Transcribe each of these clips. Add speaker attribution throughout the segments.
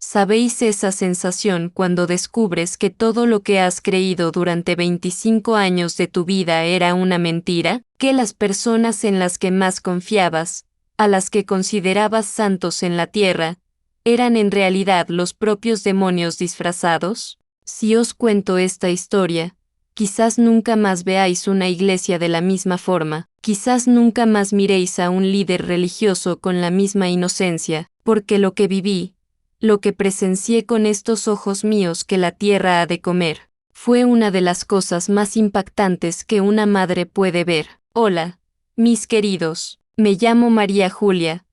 Speaker 1: ¿Sabéis esa sensación cuando descubres que todo lo que has creído durante 25 años de tu vida era una mentira? Que las personas en las que más confiabas, a las que considerabas santos en la tierra, ¿eran en realidad los propios demonios disfrazados? Si os cuento esta historia, quizás nunca más veáis una iglesia de la misma forma, quizás nunca más miréis a un líder religioso con la misma inocencia, porque lo que viví, lo que presencié con estos ojos míos que la tierra ha de comer, fue una de las cosas más impactantes que una madre puede ver. Hola, mis queridos, me llamo María Julia,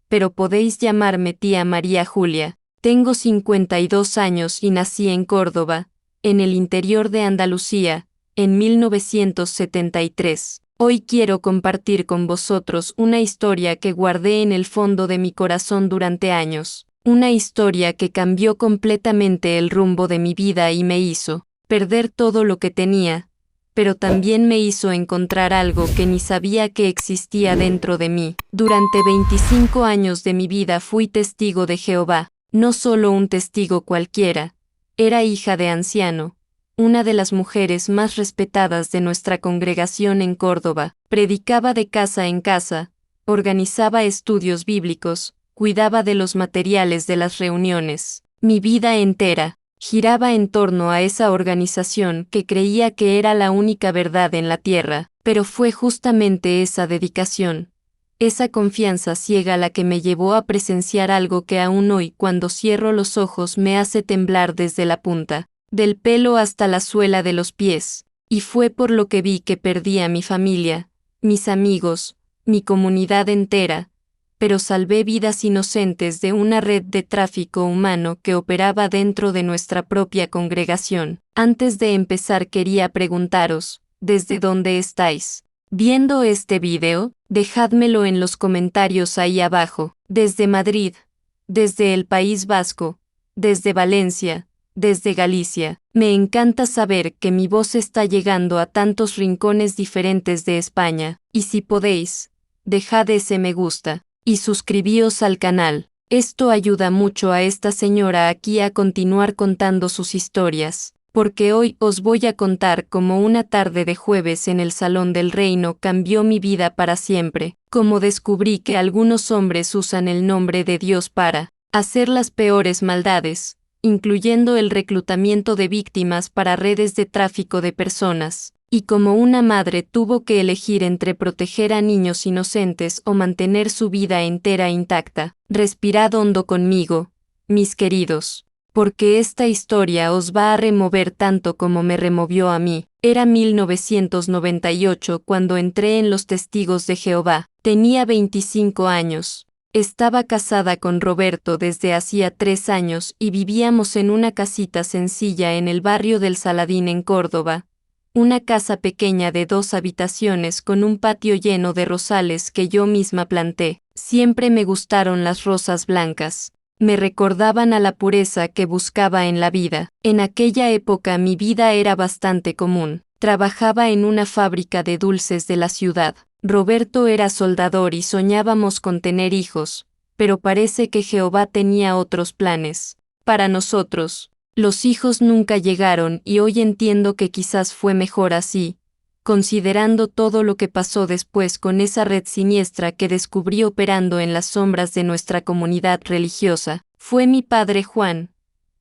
Speaker 1: pero podéis llamarme tía María Julia. Tengo 52 años y nací en Córdoba, en el interior de Andalucía, en 1973. Hoy quiero compartir con vosotros una historia que guardé en el fondo de mi corazón durante años. Una historia que cambió completamente el rumbo de mi vida y me hizo perder todo lo que tenía, pero también me hizo encontrar algo que ni sabía que existía dentro de mí. Durante 25 años de mi vida fui testigo de Jehová, no solo un testigo cualquiera, era hija de anciano, una de las mujeres más respetadas de nuestra congregación en Córdoba, predicaba de casa en casa, organizaba estudios bíblicos, cuidaba de los materiales de las reuniones. Mi vida entera giraba en torno a esa organización que creía que era la única verdad en la tierra, pero fue justamente esa dedicación, esa confianza ciega la que me llevó a presenciar algo que aún hoy cuando cierro los ojos me hace temblar desde la punta del pelo hasta la suela de los pies, y fue por lo que vi que perdí a mi familia, mis amigos, mi comunidad entera, pero salvé vidas inocentes de una red de tráfico humano que operaba dentro de nuestra propia congregación. Antes de empezar quería preguntaros, ¿desde dónde estáis viendo este video? Dejádmelo en los comentarios ahí abajo. Desde Madrid, desde el País Vasco, desde Valencia, desde Galicia. Me encanta saber que mi voz está llegando a tantos rincones diferentes de España, y si podéis, dejad ese me gusta y suscribíos al canal. Esto ayuda mucho a esta señora aquí a continuar contando sus historias, porque hoy os voy a contar cómo una tarde de jueves en el Salón del Reino cambió mi vida para siempre, cómo descubrí que algunos hombres usan el nombre de Dios para hacer las peores maldades, incluyendo el reclutamiento de víctimas para redes de tráfico de personas, y como una madre tuvo que elegir entre proteger a niños inocentes o mantener su vida entera intacta. Respirad hondo conmigo, mis queridos, porque esta historia os va a remover tanto como me removió a mí. Era 1998 cuando entré en los Testigos de Jehová. Tenía 25 años. Estaba casada con Roberto desde hacía 3 años y vivíamos en una casita sencilla en el barrio del Saladín en Córdoba. Una casa pequeña de 2 habitaciones con un patio lleno de rosales que yo misma planté. Siempre me gustaron las rosas blancas. Me recordaban a la pureza que buscaba en la vida. En aquella época mi vida era bastante común. Trabajaba en una fábrica de dulces de la ciudad. Roberto era soldador y soñábamos con tener hijos, pero parece que Jehová tenía otros planes. Para nosotros, los hijos nunca llegaron y hoy entiendo que quizás fue mejor así, considerando todo lo que pasó después con esa red siniestra que descubrí operando en las sombras de nuestra comunidad religiosa. Fue mi padre Juan,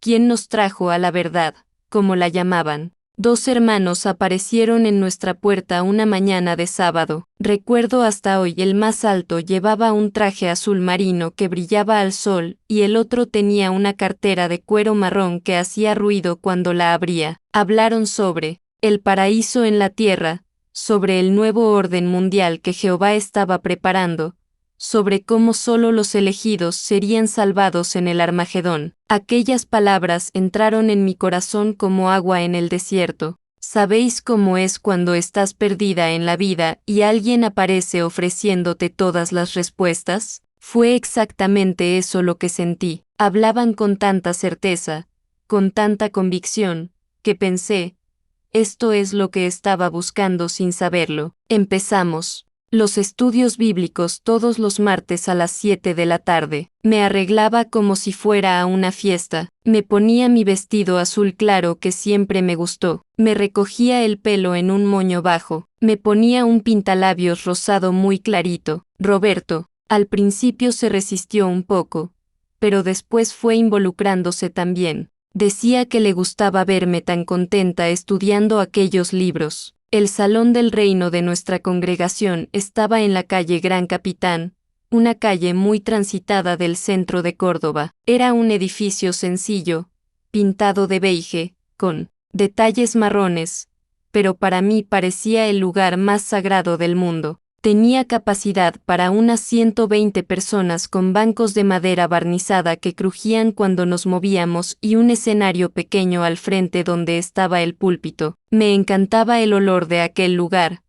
Speaker 1: quien nos trajo a la verdad, como la llamaban. 2 hermanos aparecieron en nuestra puerta una mañana de sábado. Recuerdo hasta hoy el más alto llevaba un traje azul marino que brillaba al sol y el otro tenía una cartera de cuero marrón que hacía ruido cuando la abría. Hablaron sobre el paraíso en la tierra, sobre el nuevo orden mundial que Jehová estaba preparando, sobre cómo solo los elegidos serían salvados en el Armagedón. Aquellas palabras entraron en mi corazón como agua en el desierto. ¿Sabéis cómo es cuando estás perdida en la vida y alguien aparece ofreciéndote todas las respuestas? Fue exactamente eso lo que sentí. Hablaban con tanta certeza, con tanta convicción, que pensé, esto es lo que estaba buscando sin saberlo. Empezamos. Los estudios bíblicos todos los martes a las 7 de la tarde. Me arreglaba como si fuera a una fiesta. Me ponía mi vestido azul claro que siempre me gustó. Me recogía el pelo en un moño bajo. Me ponía un pintalabios rosado muy clarito. Roberto, al principio se resistió un poco, pero después fue involucrándose también. Decía que le gustaba verme tan contenta estudiando aquellos libros. El salón del reino de nuestra congregación estaba en la calle Gran Capitán, una calle muy transitada del centro de Córdoba. Era un edificio sencillo, pintado de beige, con detalles marrones, pero para mí parecía el lugar más sagrado del mundo. Tenía capacidad para unas 120 personas con bancos de madera barnizada que crujían cuando nos movíamos y un escenario pequeño al frente donde estaba el púlpito. Me encantaba el olor de aquel lugar,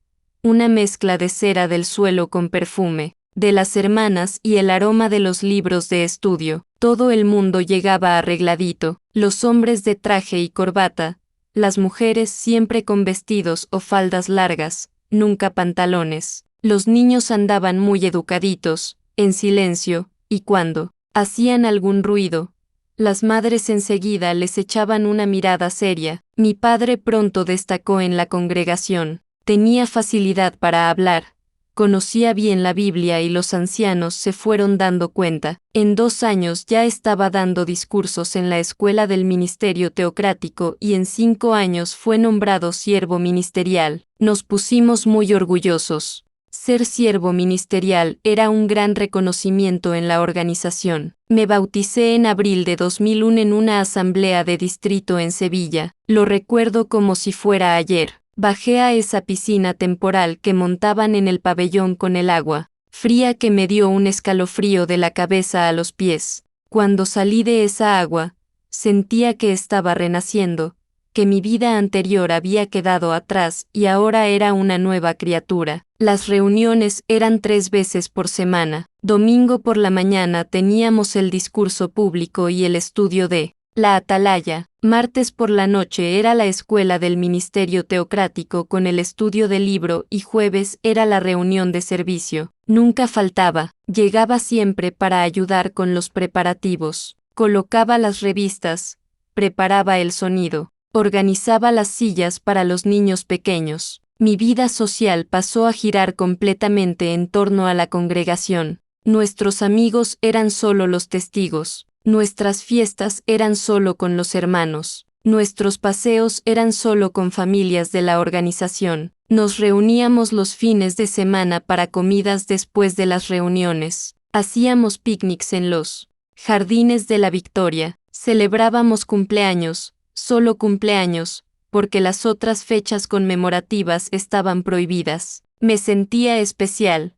Speaker 1: una mezcla de cera del suelo con perfume, de las hermanas y el aroma de los libros de estudio. Todo el mundo llegaba arregladito, los hombres de traje y corbata, las mujeres siempre con vestidos o faldas largas, nunca pantalones. Los niños andaban muy educaditos, en silencio, y cuando hacían algún ruido, las madres enseguida les echaban una mirada seria. Mi padre pronto destacó en la congregación. Tenía facilidad para hablar, conocía bien la Biblia y los ancianos se fueron dando cuenta. En 2 años ya estaba dando discursos en la escuela del ministerio teocrático y en 5 años fue nombrado siervo ministerial. Nos pusimos muy orgullosos. Ser siervo ministerial era un gran reconocimiento en la organización. Me bauticé en abril de 2001 en una asamblea de distrito en Sevilla. Lo recuerdo como si fuera ayer. Bajé a esa piscina temporal que montaban en el pabellón con el agua fría que me dio un escalofrío de la cabeza a los pies. Cuando salí de esa agua, sentía que estaba renaciendo, que mi vida anterior había quedado atrás y ahora era una nueva criatura. Las reuniones eran 3 veces por semana. Domingo por la mañana teníamos el discurso público y el estudio de la Atalaya. Martes por la noche era la escuela del ministerio teocrático con el estudio del libro y jueves era la reunión de servicio. Nunca faltaba. Llegaba siempre para ayudar con los preparativos. Colocaba las revistas, preparaba el sonido, organizaba las sillas para los niños pequeños. Mi vida social pasó a girar completamente en torno a la congregación. Nuestros amigos eran solo los testigos. Nuestras fiestas eran solo con los hermanos. Nuestros paseos eran solo con familias de la organización. Nos reuníamos los fines de semana para comidas después de las reuniones. Hacíamos picnics en los jardines de la Victoria. Celebrábamos cumpleaños, solo cumpleaños, porque las otras fechas conmemorativas estaban prohibidas. Me sentía especial,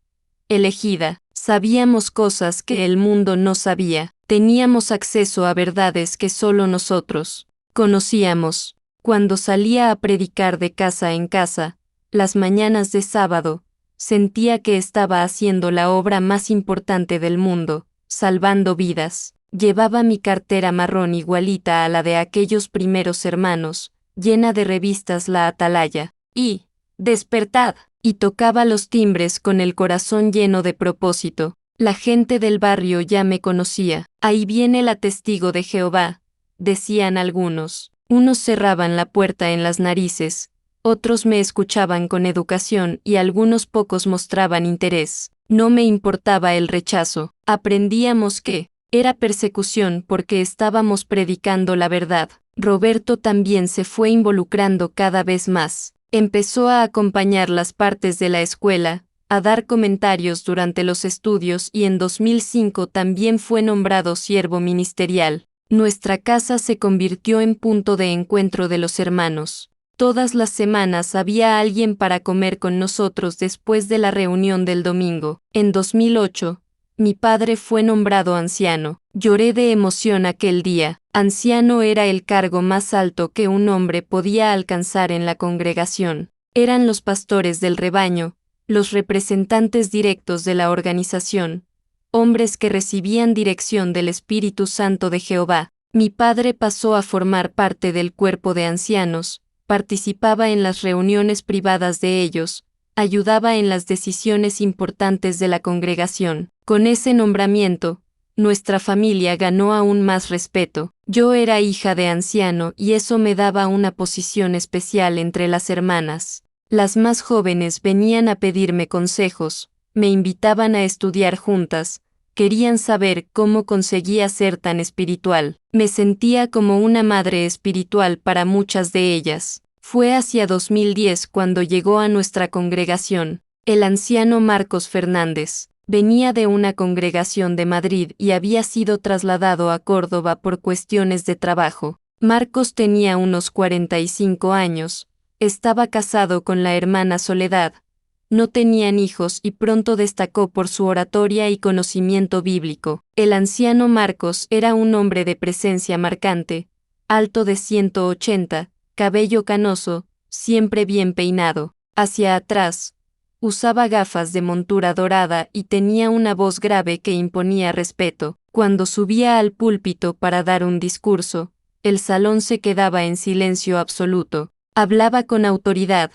Speaker 1: elegida. Sabíamos cosas que el mundo no sabía. Teníamos acceso a verdades que solo nosotros conocíamos. Cuando salía a predicar de casa en casa, las mañanas de sábado, sentía que estaba haciendo la obra más importante del mundo, salvando vidas. Llevaba mi cartera marrón igualita a la de aquellos primeros hermanos, llena de revistas La Atalaya, y «Despertad», y tocaba los timbres con el corazón lleno de propósito. La gente del barrio ya me conocía. Ahí viene la testigo de Jehová, decían algunos. Unos cerraban la puerta en las narices, otros me escuchaban con educación y algunos pocos mostraban interés. No me importaba el rechazo. Aprendíamos que era persecución porque estábamos predicando la verdad. Roberto también se fue involucrando cada vez más. Empezó a acompañar las partes de la escuela, a dar comentarios durante los estudios y en 2005 también fue nombrado siervo ministerial. Nuestra casa se convirtió en punto de encuentro de los hermanos. Todas las semanas había alguien para comer con nosotros después de la reunión del domingo. En 2008, mi padre fue nombrado anciano. Lloré de emoción aquel día. Anciano era el cargo más alto que un hombre podía alcanzar en la congregación. Eran los pastores del rebaño, los representantes directos de la organización, hombres que recibían dirección del Espíritu Santo de Jehová. Mi padre pasó a formar parte del cuerpo de ancianos, participaba en las reuniones privadas de ellos, ayudaba en las decisiones importantes de la congregación. Con ese nombramiento, nuestra familia ganó aún más respeto. Yo era hija de anciano y eso me daba una posición especial entre las hermanas. Las más jóvenes venían a pedirme consejos, me invitaban a estudiar juntas, querían saber cómo conseguía ser tan espiritual. Me sentía como una madre espiritual para muchas de ellas. Fue hacia 2010 cuando llegó a nuestra congregación el anciano Marcos Fernández. Venía de una congregación de Madrid y había sido trasladado a Córdoba por cuestiones de trabajo. Marcos tenía unos 45 años, estaba casado con la hermana Soledad, no tenían hijos y pronto destacó por su oratoria y conocimiento bíblico. El anciano Marcos era un hombre de presencia marcante, alto de 180, cabello canoso, siempre bien peinado, hacia atrás. Usaba gafas de montura dorada y tenía una voz grave que imponía respeto. Cuando subía al púlpito para dar un discurso, el salón se quedaba en silencio absoluto. Hablaba con autoridad,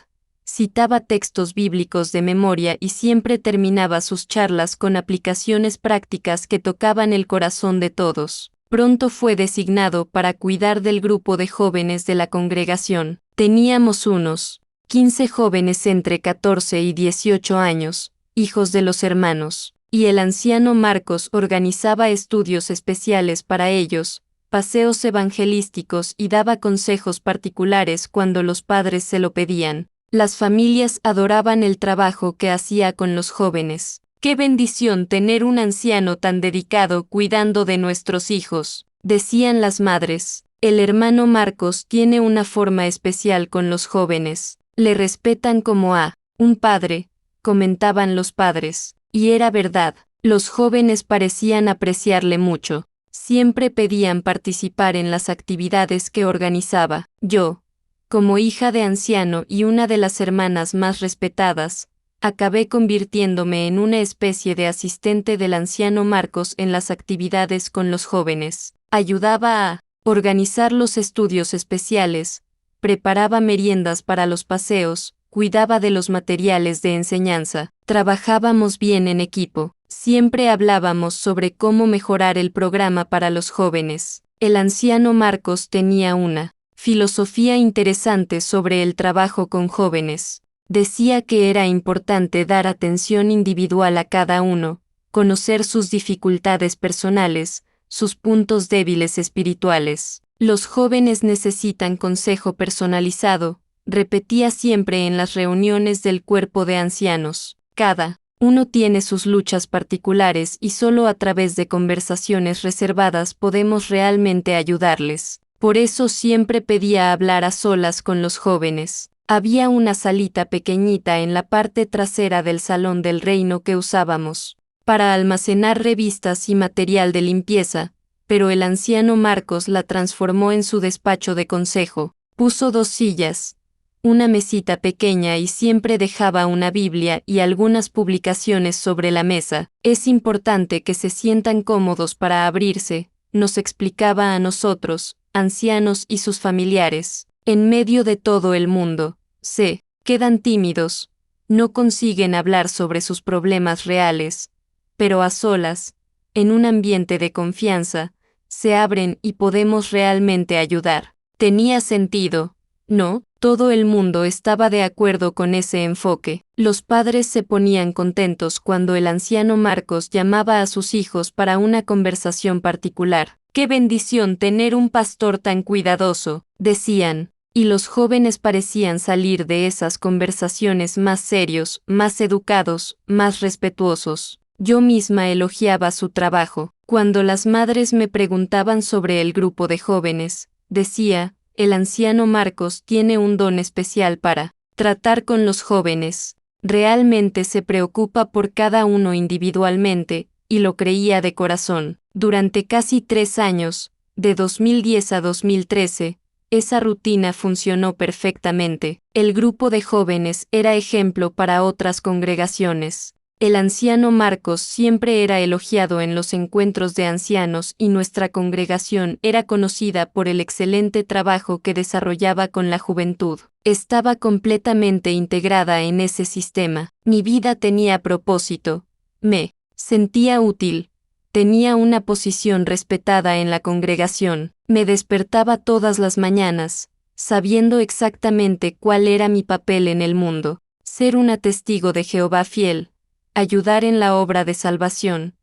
Speaker 1: citaba textos bíblicos de memoria y siempre terminaba sus charlas con aplicaciones prácticas que tocaban el corazón de todos. Pronto fue designado para cuidar del grupo de jóvenes de la congregación. Teníamos unos 15 jóvenes entre 14 y 18 años, hijos de los hermanos, y el anciano Marcos organizaba estudios especiales para ellos, paseos evangelísticos y daba consejos particulares cuando los padres se lo pedían. Las familias adoraban el trabajo que hacía con los jóvenes. ¡Qué bendición tener un anciano tan dedicado cuidando de nuestros hijos!, decían las madres. El hermano Marcos tiene una forma especial con los jóvenes. Le respetan como a un padre, comentaban los padres. Y era verdad, los jóvenes parecían apreciarle mucho. Siempre pedían participar en las actividades que organizaba. Yo, como hija de anciano y una de las hermanas más respetadas, acabé convirtiéndome en una especie de asistente del anciano Marcos en las actividades con los jóvenes. Ayudaba a organizar los estudios especiales, preparaba meriendas para los paseos, cuidaba de los materiales de enseñanza. Trabajábamos bien en equipo. Siempre hablábamos sobre cómo mejorar el programa para los jóvenes. El anciano Marcos tenía una filosofía interesante sobre el trabajo con jóvenes. Decía que era importante dar atención individual a cada uno, conocer sus dificultades personales, sus puntos débiles espirituales. Los jóvenes necesitan consejo personalizado, repetía siempre en las reuniones del cuerpo de ancianos. Cada uno tiene sus luchas particulares y solo a través de conversaciones reservadas podemos realmente ayudarles. Por eso siempre pedía hablar a solas con los jóvenes. Había una salita pequeñita en la parte trasera del salón del reino que usábamos para almacenar revistas y material de limpieza, pero el anciano Marcos la transformó en su despacho de consejo. Puso 2 sillas, una mesita pequeña y siempre dejaba una Biblia y algunas publicaciones sobre la mesa. Es importante que se sientan cómodos para abrirse, nos explicaba a nosotros, ancianos y sus familiares. En medio de todo el mundo, se quedan tímidos, no consiguen hablar sobre sus problemas reales, pero a solas, en un ambiente de confianza, se abren y podemos realmente ayudar. Tenía sentido, ¿no? Todo el mundo estaba de acuerdo con ese enfoque. Los padres se ponían contentos cuando el anciano Marcos llamaba a sus hijos para una conversación particular. ¡Qué bendición tener un pastor tan cuidadoso!, decían, y los jóvenes parecían salir de esas conversaciones más serios, más educados, más respetuosos. Yo misma elogiaba su trabajo. Cuando las madres me preguntaban sobre el grupo de jóvenes, decía, el anciano Marcos tiene un don especial para tratar con los jóvenes. Realmente se preocupa por cada uno individualmente, y lo creía de corazón. Durante casi 3 años, de 2010 a 2013, esa rutina funcionó perfectamente. El grupo de jóvenes era ejemplo para otras congregaciones. El anciano Marcos siempre era elogiado en los encuentros de ancianos y nuestra congregación era conocida por el excelente trabajo que desarrollaba con la juventud. Estaba completamente integrada en ese sistema. Mi vida tenía propósito. Me sentía útil. Tenía una posición respetada en la congregación. Me despertaba todas las mañanas, sabiendo exactamente cuál era mi papel en el mundo. Ser una testigo de Jehová fiel. Ayudar en la obra de salvación,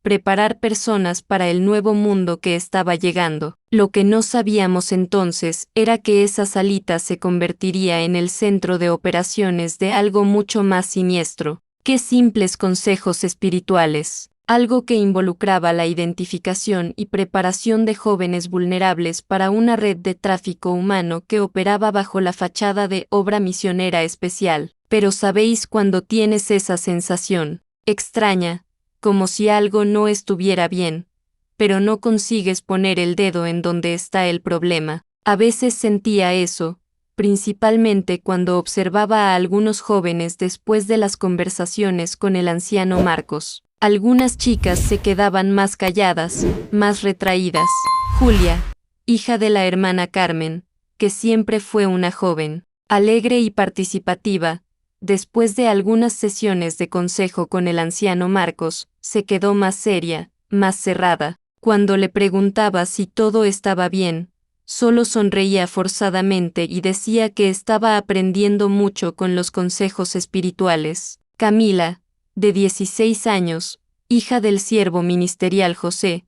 Speaker 1: preparar personas para el nuevo mundo que estaba llegando. Lo que no sabíamos entonces era que esa salita se convertiría en el centro de operaciones de algo mucho más siniestro que simples consejos espirituales, algo que involucraba la identificación y preparación de jóvenes vulnerables para una red de tráfico humano que operaba bajo la fachada de obra misionera especial. Pero sabéis cuando tienes esa sensación extraña, como si algo no estuviera bien, pero no consigues poner el dedo en donde está el problema. A veces sentía eso, principalmente cuando observaba a algunos jóvenes después de las conversaciones con el anciano Marcos. Algunas chicas se quedaban más calladas, más retraídas. Julia, hija de la hermana Carmen, que siempre fue una joven, alegre y participativa, después de algunas sesiones de consejo con el anciano Marcos, se quedó más seria, más cerrada. Cuando le preguntaba si todo estaba bien, solo sonreía forzadamente y decía que estaba aprendiendo mucho con los consejos espirituales. Camila, de 16 años, hija del siervo ministerial José,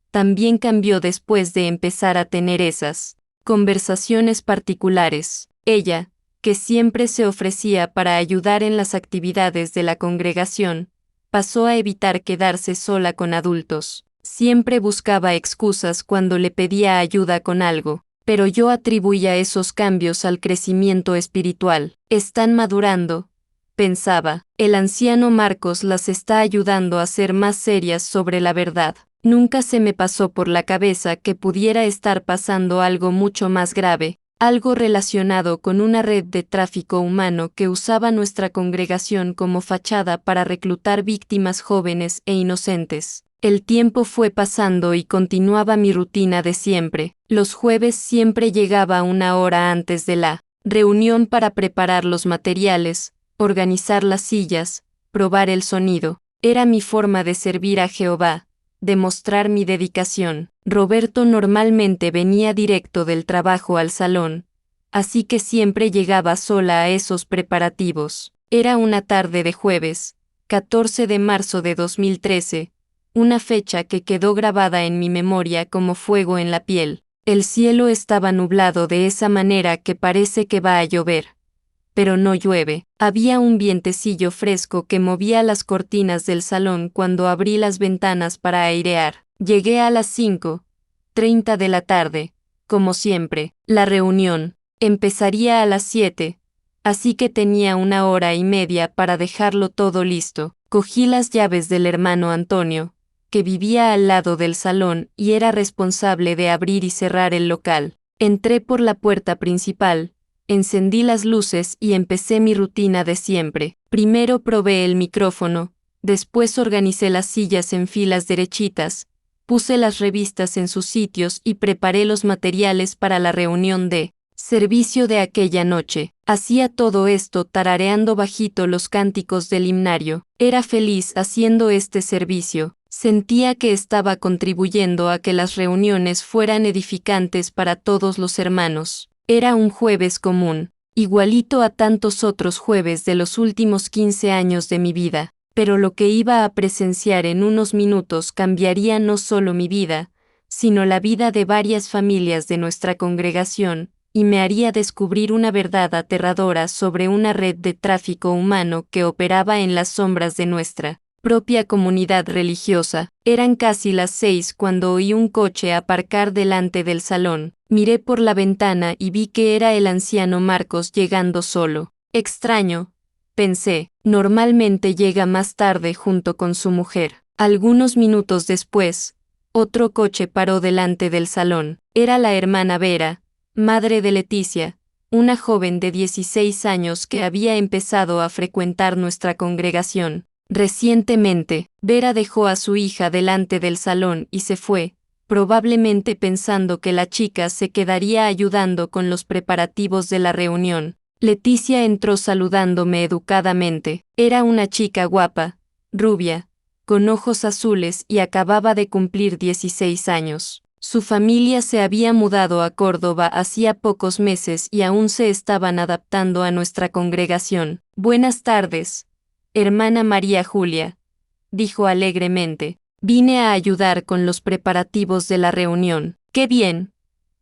Speaker 1: también cambió después de empezar a tener esas conversaciones particulares. Ella, que siempre se ofrecía para ayudar en las actividades de la congregación, pasó a evitar quedarse sola con adultos. Siempre buscaba excusas cuando le pedía ayuda con algo, pero yo atribuía esos cambios al crecimiento espiritual. Están madurando, pensaba. El anciano Marcos las está ayudando a ser más serias sobre la verdad. Nunca se me pasó por la cabeza que pudiera estar pasando algo mucho más grave, algo relacionado con una red de tráfico humano que usaba nuestra congregación como fachada para reclutar víctimas jóvenes e inocentes. El tiempo fue pasando y continuaba mi rutina de siempre. Los jueves siempre llegaba una hora antes de la reunión para preparar los materiales, organizar las sillas, probar el sonido. Era mi forma de servir a Jehová, demostrar mi dedicación. Roberto normalmente venía directo del trabajo al salón, así que siempre llegaba sola a esos preparativos. Era una tarde de jueves, 14 de marzo de 2013, una fecha que quedó grabada en mi memoria como fuego en la piel. El cielo estaba nublado de esa manera que parece que va a llover. Pero no llueve. Había un vientecillo fresco que movía las cortinas del salón cuando abrí las ventanas para airear. Llegué a las 5:30 de la tarde, como siempre. La reunión empezaría a las 7, así que tenía una hora y media para dejarlo todo listo. Cogí las llaves del hermano Antonio, que vivía al lado del salón y era responsable de abrir y cerrar el local. Entré por la puerta principal, encendí las luces y empecé mi rutina de siempre. Primero probé el micrófono, después organicé las sillas en filas derechitas, puse las revistas en sus sitios y preparé los materiales para la reunión de servicio de aquella noche. Hacía todo esto tarareando bajito los cánticos del himnario. Era feliz haciendo este servicio. Sentía que estaba contribuyendo a que las reuniones fueran edificantes para todos los hermanos. Era un jueves común, igualito a tantos otros jueves de los últimos 15 años de mi vida, pero lo que iba a presenciar en unos minutos cambiaría no solo mi vida, sino la vida de varias familias de nuestra congregación, y me haría descubrir una verdad aterradora sobre una red de tráfico humano que operaba en las sombras de nuestra propia comunidad religiosa. Eran casi las 6 cuando oí un coche aparcar delante del salón. Miré por la ventana y vi que era el anciano Marcos llegando solo. Extraño, pensé, normalmente llega más tarde junto con su mujer. Algunos minutos después, otro coche paró delante del salón. Era la hermana Vera, madre de Leticia, una joven de 16 años que había empezado a frecuentar nuestra congregación. Recientemente, Vera dejó a su hija delante del salón y se fue, probablemente pensando que la chica se quedaría ayudando con los preparativos de la reunión. Leticia entró saludándome educadamente. Era una chica guapa, rubia, con ojos azules y acababa de cumplir 16 años. Su familia se había mudado a Córdoba hacía pocos meses y aún se estaban adaptando a nuestra congregación. Buenas tardes, hermana María Julia, dijo alegremente. Vine a ayudar con los preparativos de la reunión. ¡Qué bien!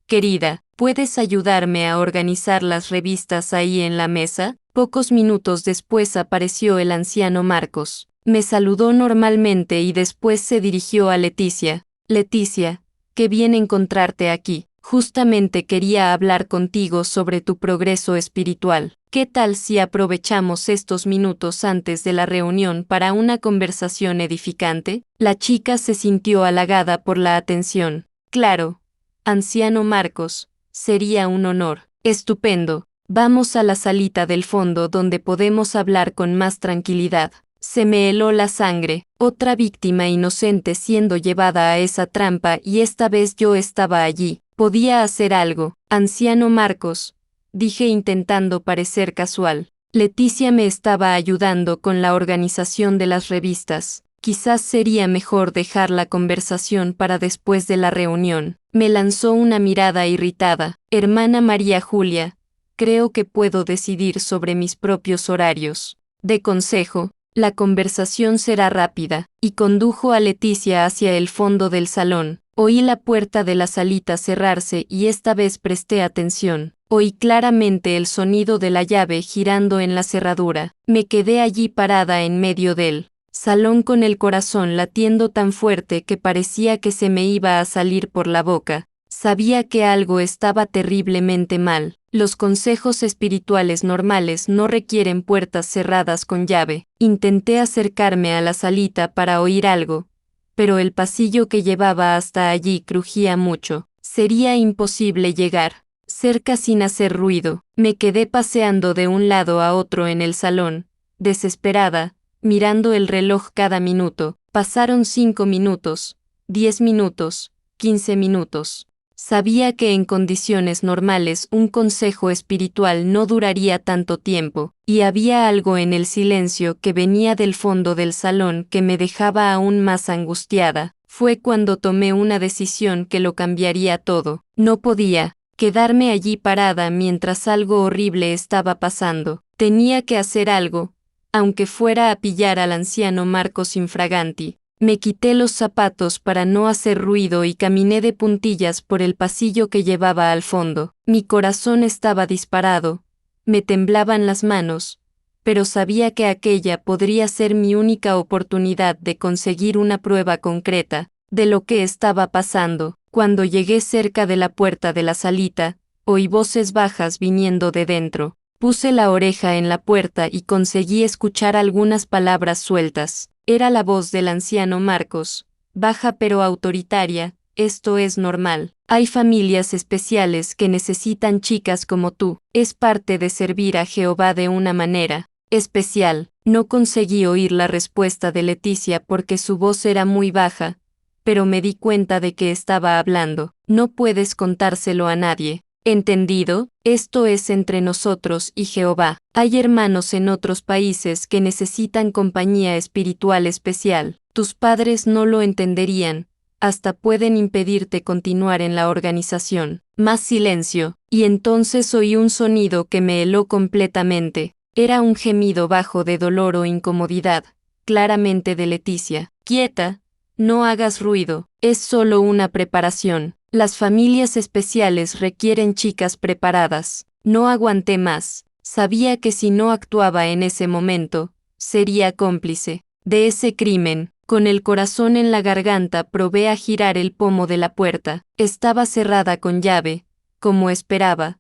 Speaker 1: Querida, ¿puedes ayudarme a organizar las revistas ahí en la mesa? Pocos minutos después apareció el anciano Marcos. Me saludó normalmente y después se dirigió a Leticia. Leticia, qué bien encontrarte aquí. Justamente quería hablar contigo sobre tu progreso espiritual. ¿Qué tal si aprovechamos estos minutos antes de la reunión para una conversación edificante? La chica se sintió halagada por la atención. Claro, anciano Marcos, sería un honor. Estupendo. Vamos a la salita del fondo donde podemos hablar con más tranquilidad. Se me heló la sangre, otra víctima inocente siendo llevada a esa trampa y esta vez yo estaba allí. Podía hacer algo. Anciano Marcos, dije intentando parecer casual. Leticia me estaba ayudando con la organización de las revistas. Quizás sería mejor dejar la conversación para después de la reunión. Me lanzó una mirada irritada. Hermana María Julia, creo que puedo decidir sobre mis propios horarios. De consejo, la conversación será rápida, y condujo a Leticia hacia el fondo del salón. Oí la puerta de la salita cerrarse y esta vez presté atención. Oí claramente el sonido de la llave girando en la cerradura. Me quedé allí parada en medio del salón con el corazón latiendo tan fuerte que parecía que se me iba a salir por la boca. Sabía que algo estaba terriblemente mal. Los consejos espirituales normales no requieren puertas cerradas con llave. Intenté acercarme a la salita para oír algo, pero el pasillo que llevaba hasta allí crujía mucho. Sería imposible llegar cerca sin hacer ruido. Me quedé paseando de un lado a otro en el salón, desesperada, mirando el reloj cada minuto. Pasaron 5 minutos, 10 minutos, 15 minutos. Sabía que en condiciones normales un consejo espiritual no duraría tanto tiempo, y había algo en el silencio que venía del fondo del salón que me dejaba aún más angustiada. Fue cuando tomé una decisión que lo cambiaría todo. No podía quedarme allí parada mientras algo horrible estaba pasando. Tenía que hacer algo, aunque fuera a pillar al anciano Marcos Infraganti. Me quité los zapatos para no hacer ruido y caminé de puntillas por el pasillo que llevaba al fondo. Mi corazón estaba disparado, me temblaban las manos, pero sabía que aquella podría ser mi única oportunidad de conseguir una prueba concreta de lo que estaba pasando. Cuando llegué cerca de la puerta de la salita, oí voces bajas viniendo de dentro. Puse la oreja en la puerta y conseguí escuchar algunas palabras sueltas. Era la voz del anciano Marcos, baja pero autoritaria. Esto es normal. Hay familias especiales que necesitan chicas como tú. Es parte de servir a Jehová de una manera especial. No conseguí oír la respuesta de Leticia porque su voz era muy baja, pero me di cuenta de que estaba hablando. No puedes contárselo a nadie. ¿Entendido? Esto es entre nosotros y Jehová. Hay hermanos en otros países que necesitan compañía espiritual especial. Tus padres no lo entenderían, hasta pueden impedirte continuar en la organización. Más silencio, y entonces oí un sonido que me heló completamente. Era un gemido bajo de dolor o incomodidad, claramente de Leticia. Quieta, no hagas ruido, es solo una preparación. Las familias especiales requieren chicas preparadas. No aguanté más. Sabía que si no actuaba en ese momento, sería cómplice de ese crimen. Con el corazón en la garganta probé a girar el pomo de la puerta. Estaba cerrada con llave, como esperaba,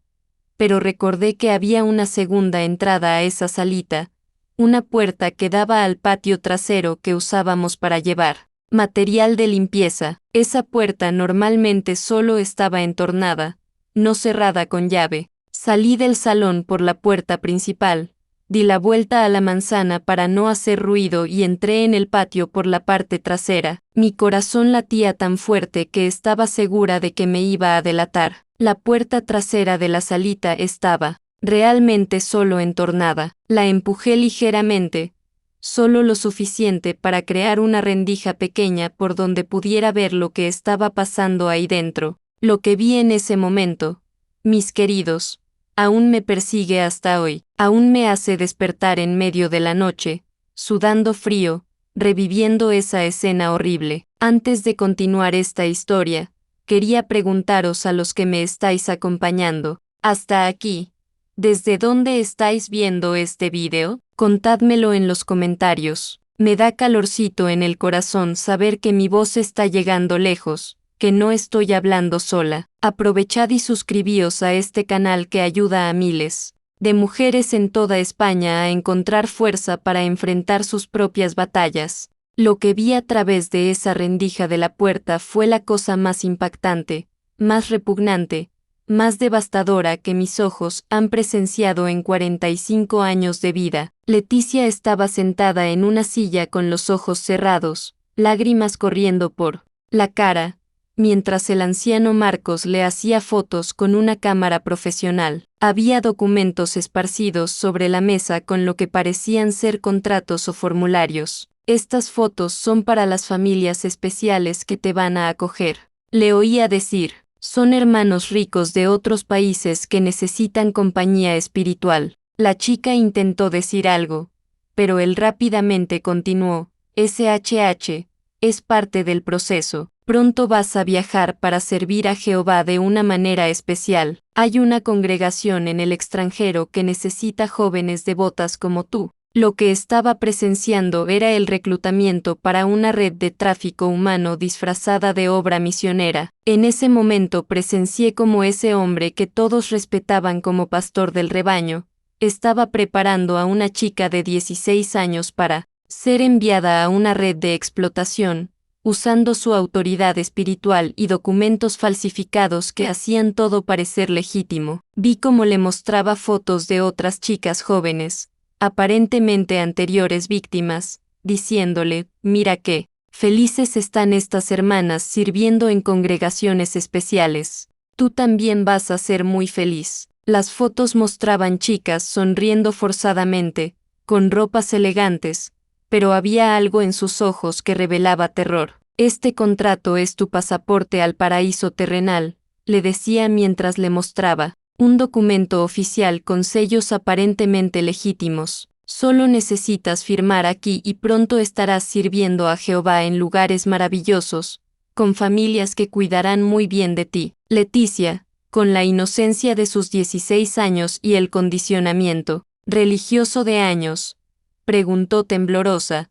Speaker 1: pero recordé que había una segunda entrada a esa salita, una puerta que daba al patio trasero que usábamos para llevar material de limpieza. Esa puerta normalmente solo estaba entornada, no cerrada con llave. Salí del salón por la puerta principal, Di la vuelta a la manzana para no hacer ruido y entré en el patio por la parte trasera. Mi corazón latía tan fuerte que estaba segura de que me iba a delatar. La puerta trasera de la salita estaba realmente solo entornada. La empujé ligeramente, solo lo suficiente para crear una rendija pequeña por donde pudiera ver lo que estaba pasando ahí dentro. Lo que vi en ese momento, mis queridos, aún me persigue hasta hoy, aún me hace despertar en medio de la noche, sudando frío, reviviendo esa escena horrible. Antes de continuar esta historia, quería preguntaros a los que me estáis acompañando, hasta aquí, ¿desde dónde estáis viendo este video? Contádmelo en los comentarios. Me da calorcito en el corazón saber que mi voz está llegando lejos, que no estoy hablando sola. Aprovechad y suscribíos a este canal que ayuda a miles de mujeres en toda España a encontrar fuerza para enfrentar sus propias batallas. Lo que vi a través de esa rendija de la puerta fue la cosa más impactante, más repugnante, más devastadora que mis ojos han presenciado en 45 años de vida. Leticia estaba sentada en una silla con los ojos cerrados, lágrimas corriendo por la cara, mientras el anciano Marcos le hacía fotos con una cámara profesional. Había documentos esparcidos sobre la mesa con lo que parecían ser contratos o formularios. Estas fotos son para las familias especiales que te van a acoger. Le oía decir, son hermanos ricos de otros países que necesitan compañía espiritual. La chica intentó decir algo, pero él rápidamente continuó, SHH, es parte del proceso. Pronto vas a viajar para servir a Jehová de una manera especial. Hay una congregación en el extranjero que necesita jóvenes devotas como tú. Lo que estaba presenciando era el reclutamiento para una red de tráfico humano disfrazada de obra misionera. En ese momento presencié cómo ese hombre que todos respetaban como pastor del rebaño, estaba preparando a una chica de 16 años para ser enviada a una red de explotación, usando su autoridad espiritual y documentos falsificados que hacían todo parecer legítimo. Vi cómo le mostraba fotos de otras chicas jóvenes, aparentemente anteriores víctimas, diciéndole, mira qué felices están estas hermanas sirviendo en congregaciones especiales. Tú también vas a ser muy feliz. Las fotos mostraban chicas sonriendo forzadamente, con ropas elegantes, pero había algo en sus ojos que revelaba terror. Este contrato es tu pasaporte al paraíso terrenal, le decía mientras le mostraba un documento oficial con sellos aparentemente legítimos. Solo necesitas firmar aquí y pronto estarás sirviendo a Jehová en lugares maravillosos, con familias que cuidarán muy bien de ti. Leticia, con la inocencia de sus 16 años y el condicionamiento religioso de años, preguntó temblorosa,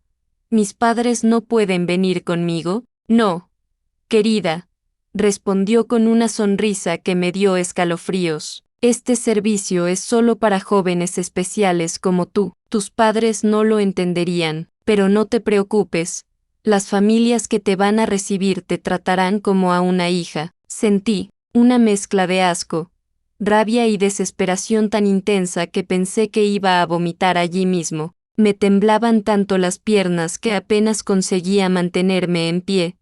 Speaker 1: ¿mis padres no pueden venir conmigo? No, querida, respondió con una sonrisa que me dio escalofríos. Este servicio es solo para jóvenes especiales como tú. Tus padres no lo entenderían, pero no te preocupes. Las familias que te van a recibir te tratarán como a una hija. Sentí una mezcla de asco, rabia y desesperación tan intensa que pensé que iba a vomitar allí mismo. Me temblaban tanto las piernas que apenas conseguía mantenerme en pie,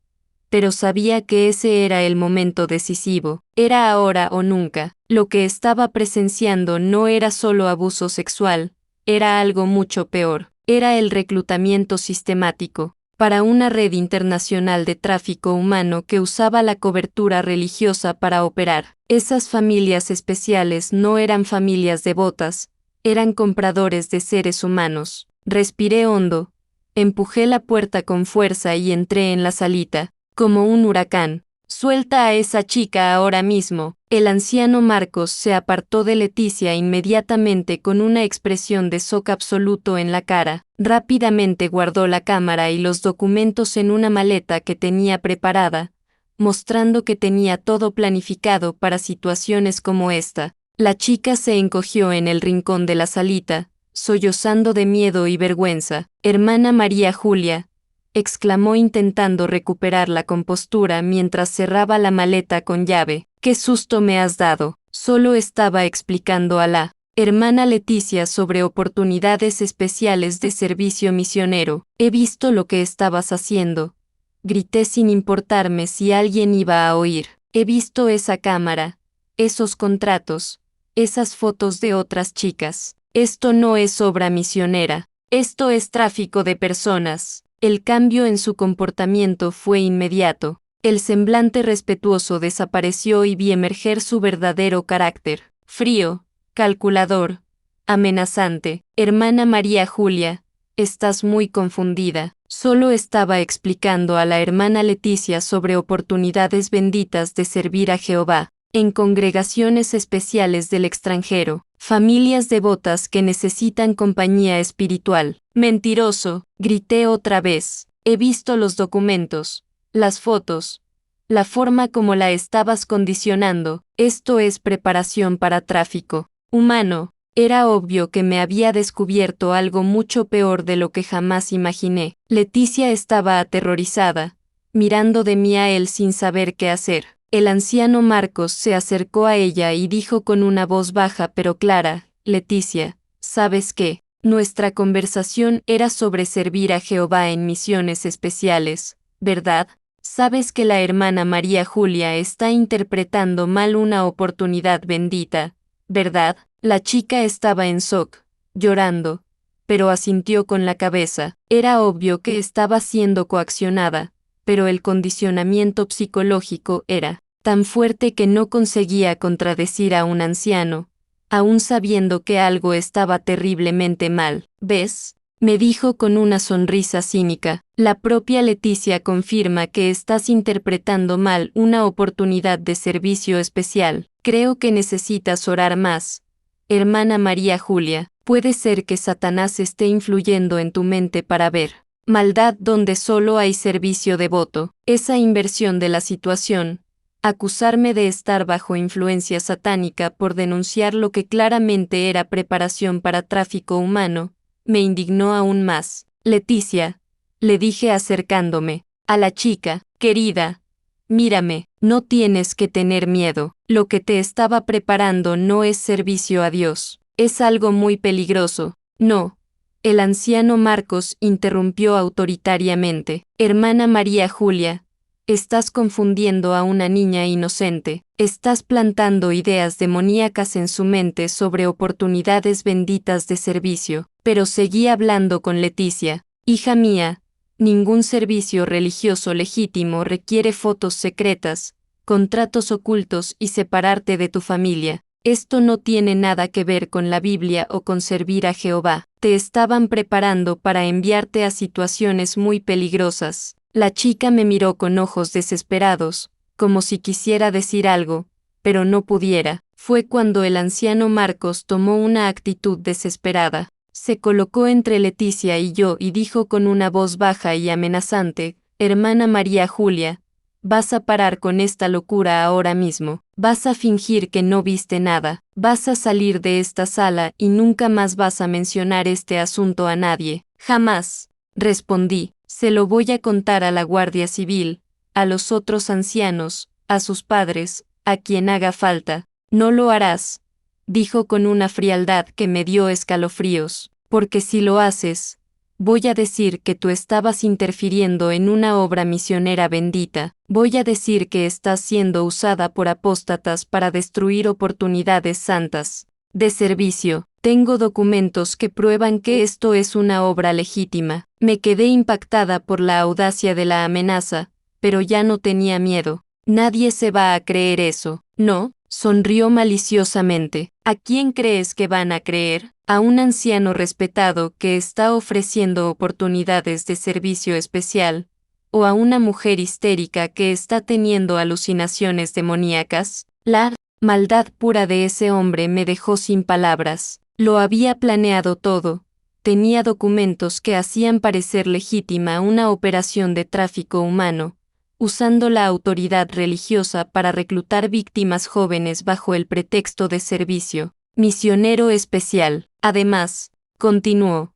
Speaker 1: pero sabía que ese era el momento decisivo. Era ahora o nunca. Lo que estaba presenciando no era solo abuso sexual, era algo mucho peor. Era el reclutamiento sistemático para una red internacional de tráfico humano que usaba la cobertura religiosa para operar. Esas familias especiales no eran familias devotas, eran compradores de seres humanos. Respiré hondo, empujé la puerta con fuerza y entré en la salita, como un huracán. Suelta a esa chica ahora mismo. El anciano Marcos se apartó de Leticia inmediatamente con una expresión de shock absoluto en la cara. Rápidamente guardó la cámara y los documentos en una maleta que tenía preparada, mostrando que tenía todo planificado para situaciones como esta. La chica se encogió en el rincón de la salita, sollozando de miedo y vergüenza. Hermana María Julia, exclamó intentando recuperar la compostura mientras cerraba la maleta con llave. ¡Qué susto me has dado! Solo estaba explicando a la Hermana Leticia, sobre oportunidades especiales de servicio misionero. He visto lo que estabas haciendo. Grité sin importarme si alguien iba a oír. He visto esa cámara, esos contratos, esas fotos de otras chicas. Esto no es obra misionera. Esto es tráfico de personas. El cambio en su comportamiento fue inmediato. El semblante respetuoso desapareció y vi emerger su verdadero carácter. Frío, calculador, amenazante. Hermana María Julia, estás muy confundida. Solo estaba explicando a la hermana Leticia sobre oportunidades benditas de servir a Jehová, en congregaciones especiales del extranjero, familias devotas que necesitan compañía espiritual. Mentiroso, grité otra vez. He visto los documentos, las fotos, la forma como la estabas condicionando. Esto es preparación para tráfico humano. Era obvio que me había descubierto algo mucho peor de lo que jamás imaginé. Leticia estaba aterrorizada, mirando de mí a él sin saber qué hacer. El anciano Marcos se acercó a ella y dijo con una voz baja pero clara: Leticia, ¿sabes qué? Nuestra conversación era sobre servir a Jehová en misiones especiales, ¿verdad? Sabes que la hermana María Julia está interpretando mal una oportunidad bendita, ¿verdad? La chica estaba en shock, llorando, pero asintió con la cabeza. Era obvio que estaba siendo coaccionada, pero el condicionamiento psicológico era tan fuerte que no conseguía contradecir a un anciano, aún sabiendo que algo estaba terriblemente mal. ¿Ves?, me dijo con una sonrisa cínica. La propia Leticia confirma que estás interpretando mal una oportunidad de servicio especial. Creo que necesitas orar más. Hermana María Julia, puede ser que Satanás esté influyendo en tu mente para ver maldad donde solo hay servicio devoto. Esa inversión de la situación, acusarme de estar bajo influencia satánica por denunciar lo que claramente era preparación para tráfico humano, me indignó aún más. Leticia, le dije acercándome a la chica, querida, mírame, no tienes que tener miedo. Lo que te estaba preparando no es servicio a Dios, es algo muy peligroso. No. El anciano Marcos interrumpió autoritariamente. Hermana María Julia, estás confundiendo a una niña inocente. Estás plantando ideas demoníacas en su mente sobre oportunidades benditas de servicio. Pero seguí hablando con Leticia. Hija mía, ningún servicio religioso legítimo requiere fotos secretas, contratos ocultos y separarte de tu familia. Esto no tiene nada que ver con la Biblia o con servir a Jehová. Te estaban preparando para enviarte a situaciones muy peligrosas. La chica me miró con ojos desesperados, como si quisiera decir algo, pero no pudiera. Fue cuando el anciano Marcos tomó una actitud desesperada. Se colocó entre Leticia y yo y dijo con una voz baja y amenazante: Hermana María Julia, vas a parar con esta locura ahora mismo. Vas a fingir que no viste nada. Vas a salir de esta sala y nunca más vas a mencionar este asunto a nadie. Jamás, respondí. Se lo voy a contar a la Guardia Civil, a los otros ancianos, a sus padres, a quien haga falta. No lo harás, dijo con una frialdad que me dio escalofríos, porque si lo haces, voy a decir que tú estabas interfiriendo en una obra misionera bendita. Voy a decir que estás siendo usada por apóstatas para destruir oportunidades santas de servicio. Tengo documentos que prueban que esto es una obra legítima. Me quedé impactada por la audacia de la amenaza, pero ya no tenía miedo. Nadie se va a creer eso, ¿no? Sonrió maliciosamente. ¿A quién crees que van a creer? ¿A un anciano respetado que está ofreciendo oportunidades de servicio especial? ¿O a una mujer histérica que está teniendo alucinaciones demoníacas? La maldad pura de ese hombre me dejó sin palabras. Lo había planeado todo. Tenía documentos que hacían parecer legítima una operación de tráfico humano, usando la autoridad religiosa para reclutar víctimas jóvenes bajo el pretexto de servicio misionero especial. Además, continuó,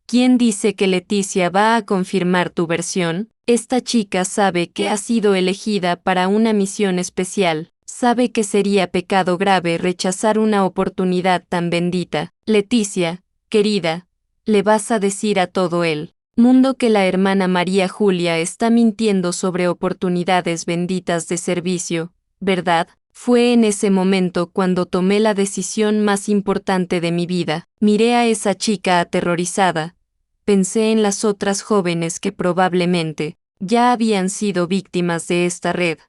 Speaker 1: ¿quién dice que Leticia va a confirmar tu versión? Esta chica sabe que ha sido elegida para una misión especial. Sabe que sería pecado grave rechazar una oportunidad tan bendita. Leticia, querida, le vas a decir a todo el mundo que la hermana María Julia está mintiendo sobre oportunidades benditas de servicio, ¿verdad? Fue en ese momento cuando tomé la decisión más importante de mi vida. Miré a esa chica aterrorizada. Pensé en las otras jóvenes que probablemente ya habían sido víctimas de esta red,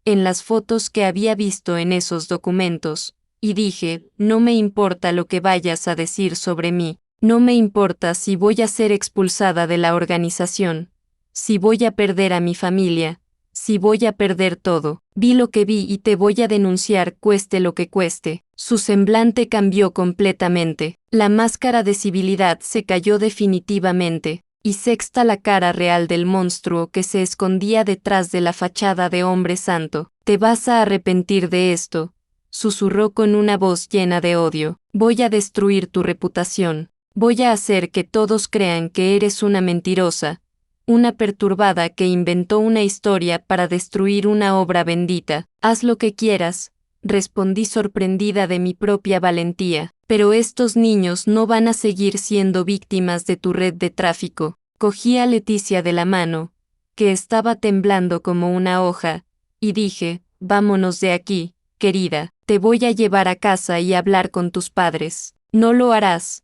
Speaker 1: en las fotos que había visto en esos documentos, y dije, no me importa lo que vayas a decir sobre mí, no me importa si voy a ser expulsada de la organización, si voy a perder a mi familia, si voy a perder todo. Vi lo que vi y te voy a denunciar cueste lo que cueste. Su semblante cambió completamente. La máscara de civilidad se cayó definitivamente, y sexta la cara real del monstruo que se escondía detrás de la fachada de hombre santo. Te vas a arrepentir de esto, susurró con una voz llena de odio. Voy a destruir tu reputación. Voy a hacer que todos crean que eres una mentirosa, una perturbada que inventó una historia para destruir una obra bendita. Haz lo que quieras, respondí sorprendida de mi propia valentía, pero estos niños no van a seguir siendo víctimas de tu red de tráfico. Cogí a Leticia de la mano, que estaba temblando como una hoja, y dije, vámonos de aquí, querida, te voy a llevar a casa y hablar con tus padres. No lo harás,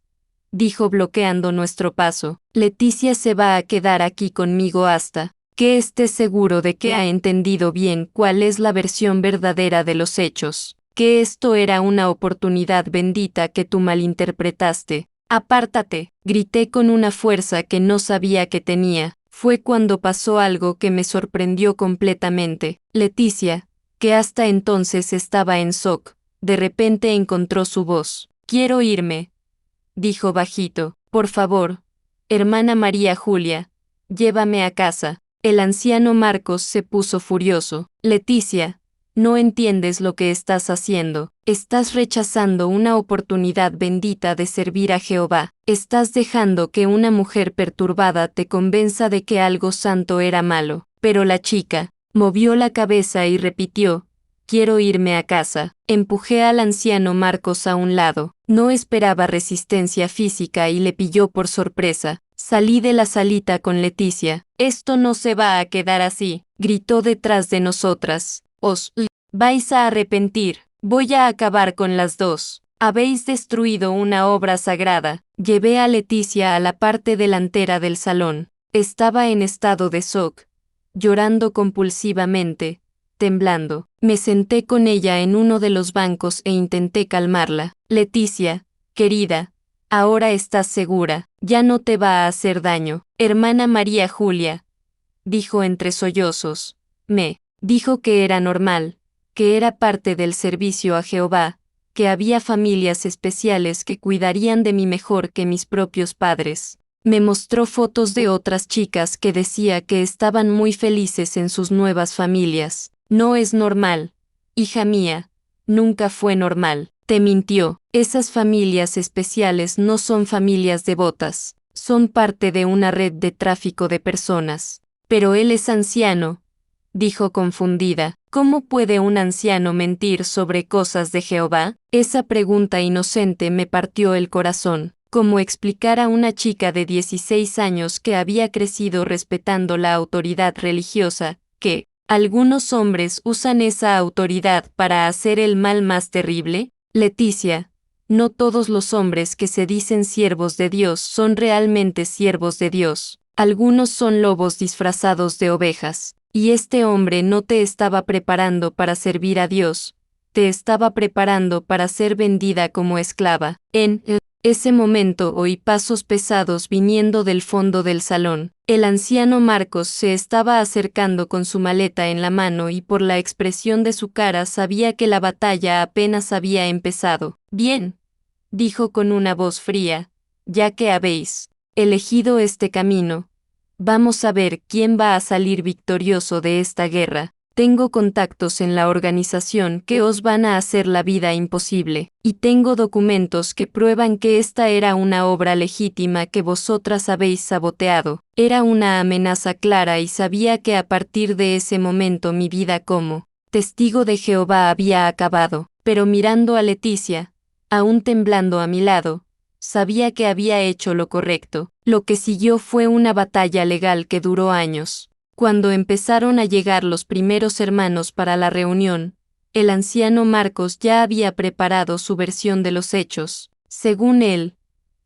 Speaker 1: dijo bloqueando nuestro paso. Leticia se va a quedar aquí conmigo hasta que esté seguro de que ha entendido bien cuál es la versión verdadera de los hechos, que esto era una oportunidad bendita que tú malinterpretaste. Apártate, grité con una fuerza que no sabía que tenía. Fue cuando pasó algo que me sorprendió completamente. Leticia, que hasta entonces estaba en shock, de repente encontró su voz. Quiero irme, dijo bajito. Por favor, hermana María Julia, llévame a casa. El anciano Marcos se puso furioso. Leticia, no entiendes lo que estás haciendo. Estás rechazando una oportunidad bendita de servir a Jehová. Estás dejando que una mujer perturbada te convenza de que algo santo era malo. Pero la chica movió la cabeza y repitió, quiero irme a casa. Empujé al anciano Marcos a un lado. No esperaba resistencia física y le pilló por sorpresa. Salí de la salita con Leticia. Esto no se va a quedar así, gritó detrás de nosotras. Os vais a arrepentir. Voy a acabar con las dos. Habéis destruido una obra sagrada. Llevé a Leticia a la parte delantera del salón. Estaba en estado de shock, llorando compulsivamente, temblando. Me senté con ella en uno de los bancos e intenté calmarla. Leticia, querida, ahora estás segura, ya no te va a hacer daño. Hermana María Julia, dijo entre sollozos, me dijo que era normal, que era parte del servicio a Jehová, que había familias especiales que cuidarían de mí mejor que mis propios padres. Me mostró fotos de otras chicas que decía que estaban muy felices en sus nuevas familias. No es normal, hija mía, nunca fue normal. Te mintió. Esas familias especiales no son familias devotas, son parte de una red de tráfico de personas. Pero él es anciano, dijo confundida. ¿Cómo puede un anciano mentir sobre cosas de Jehová? Esa pregunta inocente me partió el corazón. ¿Cómo explicar a una chica de 16 años que había crecido respetando la autoridad religiosa, que algunos hombres usan esa autoridad para hacer el mal más terrible? Leticia, no todos los hombres que se dicen siervos de Dios son realmente siervos de Dios. Algunos son lobos disfrazados de ovejas. Y este hombre no te estaba preparando para servir a Dios, te estaba preparando para ser vendida como esclava. En ese momento oí pasos pesados viniendo del fondo del salón. El anciano Marcos se estaba acercando con su maleta en la mano y por la expresión de su cara sabía que la batalla apenas había empezado. Bien, dijo con una voz fría, ya que habéis elegido este camino, vamos a ver quién va a salir victorioso de esta guerra. Tengo contactos en la organización que os van a hacer la vida imposible, y tengo documentos que prueban que esta era una obra legítima que vosotras habéis saboteado. Era una amenaza clara y sabía que a partir de ese momento mi vida como testigo de Jehová había acabado, pero mirando a Leticia, aún temblando a mi lado, sabía que había hecho lo correcto. Lo que siguió fue una batalla legal que duró años. Cuando empezaron a llegar los primeros hermanos para la reunión, el anciano Marcos ya había preparado su versión de los hechos. Según él,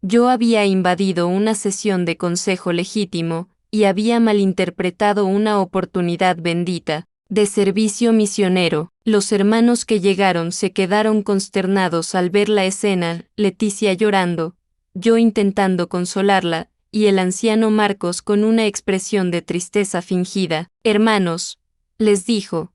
Speaker 1: yo había invadido una sesión de consejo legítimo y había malinterpretado una oportunidad bendita de servicio misionero. Los hermanos que llegaron se quedaron consternados al ver la escena, Leticia llorando, yo intentando consolarla, y el anciano Marcos con una expresión de tristeza fingida. Hermanos, les dijo,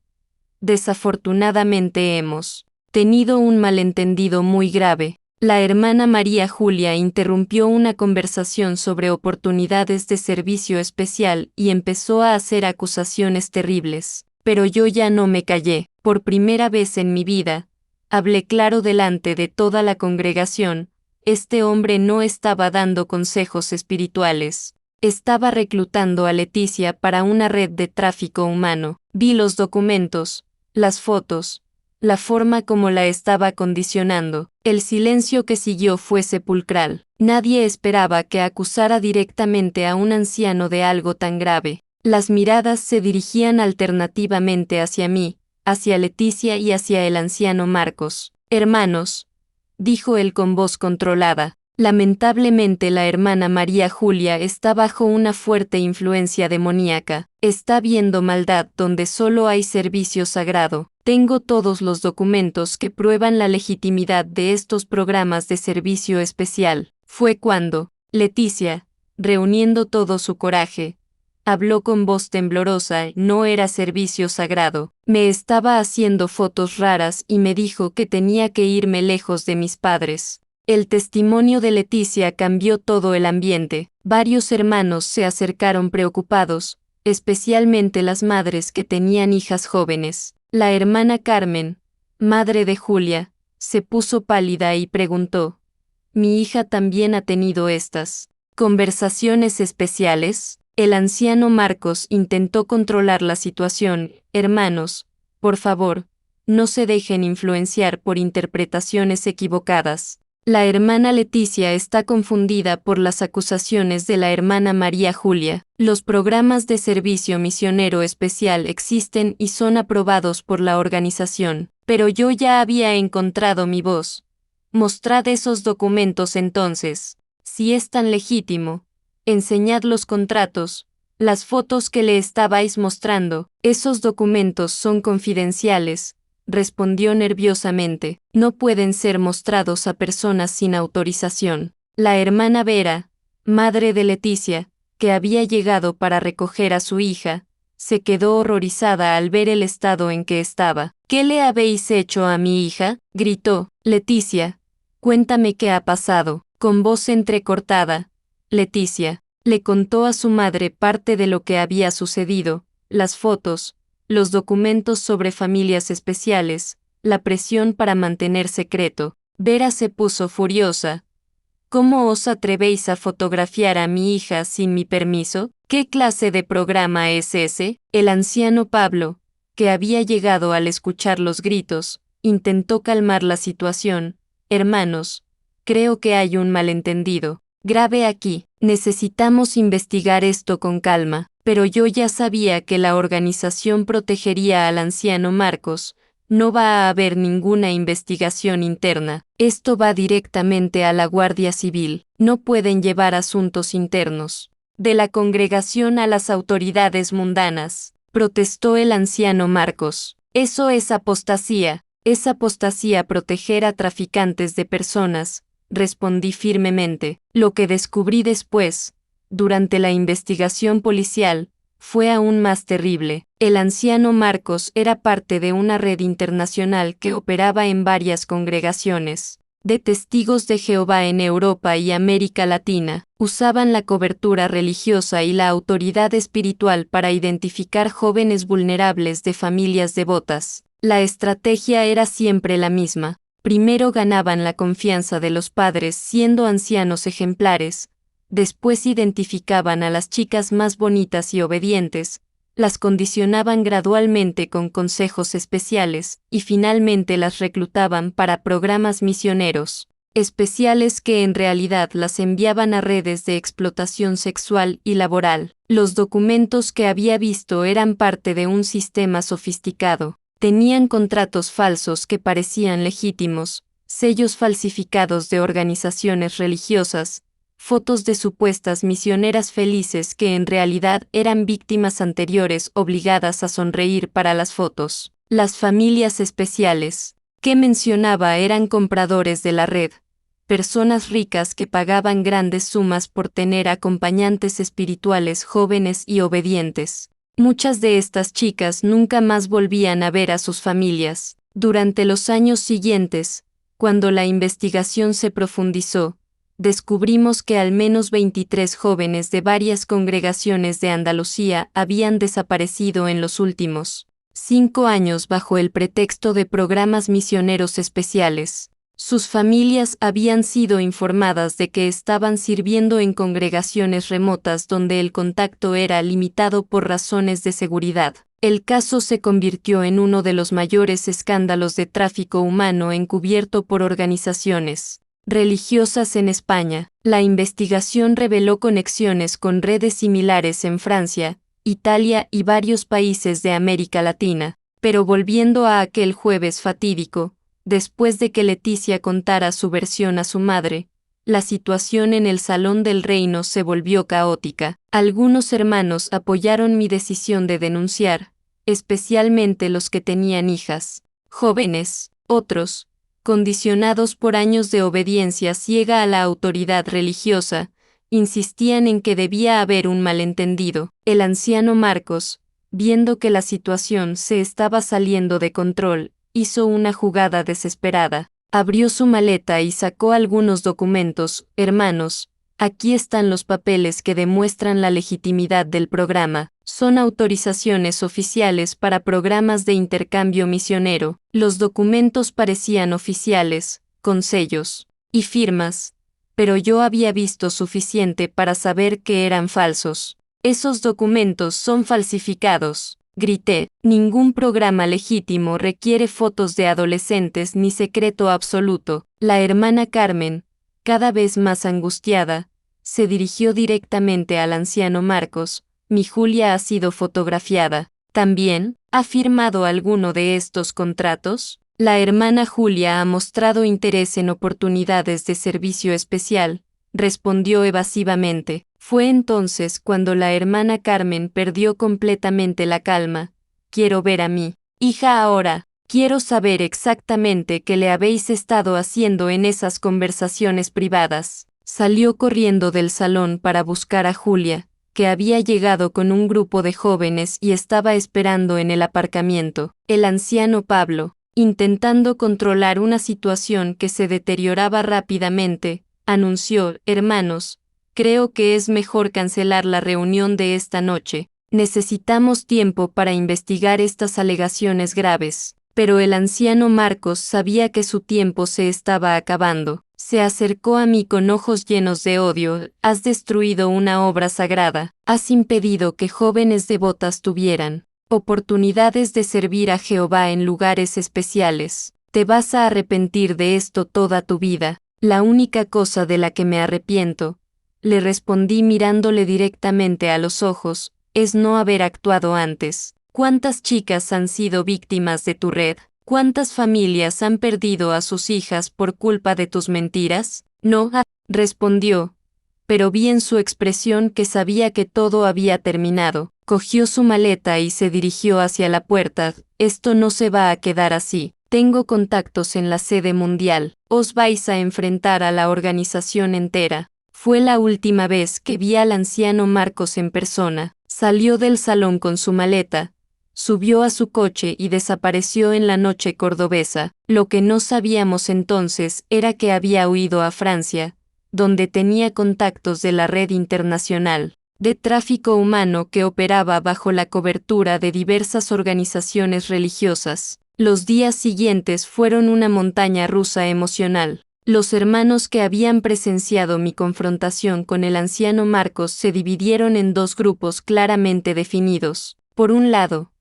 Speaker 1: desafortunadamente hemos tenido un malentendido muy grave. La hermana María Julia interrumpió una conversación sobre oportunidades de servicio especial y empezó a hacer acusaciones terribles. Pero yo ya no me callé. Por primera vez en mi vida, hablé claro delante de toda la congregación. Este hombre no estaba dando consejos espirituales. Estaba reclutando a Leticia para una red de tráfico humano. Vi los documentos, las fotos, la forma como la estaba condicionando. El silencio que siguió fue sepulcral. Nadie esperaba que acusara directamente a un anciano de algo tan grave. Las miradas se dirigían alternativamente hacia mí, hacia Leticia y hacia el anciano Marcos. Hermanos, dijo él con voz controlada. Lamentablemente la hermana María Julia está bajo una fuerte influencia demoníaca. Está viendo maldad donde solo hay servicio sagrado. Tengo todos los documentos que prueban la legitimidad de estos programas de servicio especial. Fue cuando Leticia, reuniendo todo su coraje, habló con voz temblorosa. No era servicio sagrado. Me estaba haciendo fotos raras y me dijo que tenía que irme lejos de mis padres. El testimonio de Leticia cambió todo el ambiente. Varios hermanos se acercaron preocupados, especialmente las madres que tenían hijas jóvenes. La hermana Carmen, madre de Julia, se puso pálida y preguntó, ¿mi hija también ha tenido estas conversaciones especiales? El anciano Marcos intentó controlar la situación. Hermanos, por favor, no se dejen influenciar por interpretaciones equivocadas. La hermana Leticia está confundida por las acusaciones de la hermana María Julia. Los programas de servicio misionero especial existen y son aprobados por la organización, pero yo ya había encontrado mi voz. Mostrad esos documentos entonces. Si es tan legítimo, enseñad los contratos, las fotos que le estabais mostrando. Esos documentos son confidenciales, respondió nerviosamente. No pueden ser mostrados a personas sin autorización. La hermana Vera, madre de Leticia, que había llegado para recoger a su hija, se quedó horrorizada al ver el estado en que estaba. ¿Qué le habéis hecho a mi hija?, gritó. Leticia, cuéntame qué ha pasado. Con voz entrecortada, Leticia le contó a su madre parte de lo que había sucedido, las fotos, los documentos sobre familias especiales, la presión para mantener secreto. Vera se puso furiosa. ¿Cómo os atrevéis a fotografiar a mi hija sin mi permiso? ¿Qué clase de programa es ese? El anciano Pablo, que había llegado al escuchar los gritos, intentó calmar la situación. Hermanos, creo que hay un malentendido grave aquí. Necesitamos investigar esto con calma. Pero yo ya sabía que la organización protegería al anciano Marcos. No va a haber ninguna investigación interna. Esto va directamente a la Guardia Civil. No pueden llevar asuntos internos de la congregación a las autoridades mundanas, protestó el anciano Marcos. Eso es apostasía. Es apostasía proteger a traficantes de personas, respondí firmemente. Lo que descubrí después, durante la investigación policial, fue aún más terrible. El anciano Marcos era parte de una red internacional que operaba en varias congregaciones de testigos de Jehová en Europa y América Latina. Usaban la cobertura religiosa y la autoridad espiritual para identificar jóvenes vulnerables de familias devotas. La estrategia era siempre la misma. Primero ganaban la confianza de los padres siendo ancianos ejemplares, después identificaban a las chicas más bonitas y obedientes, las condicionaban gradualmente con consejos especiales, y finalmente las reclutaban para programas misioneros especiales que en realidad las enviaban a redes de explotación sexual y laboral. Los documentos que había visto eran parte de un sistema sofisticado. Tenían contratos falsos que parecían legítimos, sellos falsificados de organizaciones religiosas, fotos de supuestas misioneras felices que en realidad eran víctimas anteriores obligadas a sonreír para las fotos. Las familias especiales que mencionaba eran compradores de la red, personas ricas que pagaban grandes sumas por tener acompañantes espirituales jóvenes y obedientes. Muchas de estas chicas nunca más volvían a ver a sus familias. Durante los años siguientes, cuando la investigación se profundizó, descubrimos que al menos 23 jóvenes de varias congregaciones de Andalucía habían desaparecido en los últimos 5 años bajo el pretexto de programas misioneros especiales. Sus familias habían sido informadas de que estaban sirviendo en congregaciones remotas donde el contacto era limitado por razones de seguridad. El caso se convirtió en uno de los mayores escándalos de tráfico humano encubierto por organizaciones religiosas en España. La investigación reveló conexiones con redes similares en Francia, Italia y varios países de América Latina. Pero volviendo a aquel jueves fatídico, después de que Leticia contara su versión a su madre, la situación en el Salón del Reino se volvió caótica. Algunos hermanos apoyaron mi decisión de denunciar, especialmente los que tenían hijas jóvenes. Otros, condicionados por años de obediencia ciega a la autoridad religiosa, insistían en que debía haber un malentendido. El anciano Marcos, viendo que la situación se estaba saliendo de control, hizo una jugada desesperada. Abrió su maleta y sacó algunos documentos. Hermanos, aquí están los papeles que demuestran la legitimidad del programa. Son autorizaciones oficiales para programas de intercambio misionero. Los documentos parecían oficiales, con sellos y firmas, pero yo había visto suficiente para saber que eran falsos. Esos documentos son falsificados. Grité, ningún programa legítimo requiere fotos de adolescentes ni secreto absoluto. La hermana Carmen, cada vez más angustiada, se dirigió directamente al anciano Marcos. Mi Julia ha sido fotografiada. ¿También ha firmado alguno de estos contratos? La hermana Julia ha mostrado interés en oportunidades de servicio especial, respondió evasivamente. Fue entonces cuando la hermana Carmen perdió completamente la calma. Quiero ver a mi hija ahora. Quiero saber exactamente qué le habéis estado haciendo en esas conversaciones privadas. Salió corriendo del salón para buscar a Julia, que había llegado con un grupo de jóvenes y estaba esperando en el aparcamiento. El anciano Pablo, intentando controlar una situación que se deterioraba rápidamente, anunció: hermanos, creo que es mejor cancelar la reunión de esta noche. Necesitamos tiempo para investigar estas alegaciones graves. Pero el anciano Marcos sabía que su tiempo se estaba acabando. Se acercó a mí con ojos llenos de odio. Has destruido una obra sagrada. Has impedido que jóvenes devotas tuvieran oportunidades de servir a Jehová en lugares especiales. Te vas a arrepentir de esto toda tu vida. La única cosa de la que me arrepiento, le respondí mirándole directamente a los ojos, es no haber actuado antes. ¿Cuántas chicas han sido víctimas de tu red? ¿Cuántas familias han perdido a sus hijas por culpa de tus mentiras? No, respondió, pero vi en su expresión que sabía que todo había terminado. Cogió su maleta y se dirigió hacia la puerta. Esto no se va a quedar así. Tengo contactos en la sede mundial. Os vais a enfrentar a la organización entera. Fue la última vez que vi al anciano Marcos en persona. Salió del salón con su maleta, subió a su coche y desapareció en la noche cordobesa. Lo que no sabíamos entonces era que había huido a Francia, donde tenía contactos de la red internacional de tráfico humano que operaba bajo la cobertura de diversas organizaciones religiosas. Los días siguientes fueron una montaña rusa emocional. Los hermanos que habían presenciado mi confrontación con el anciano Marcos se dividieron en dos grupos claramente definidos. Por un lado,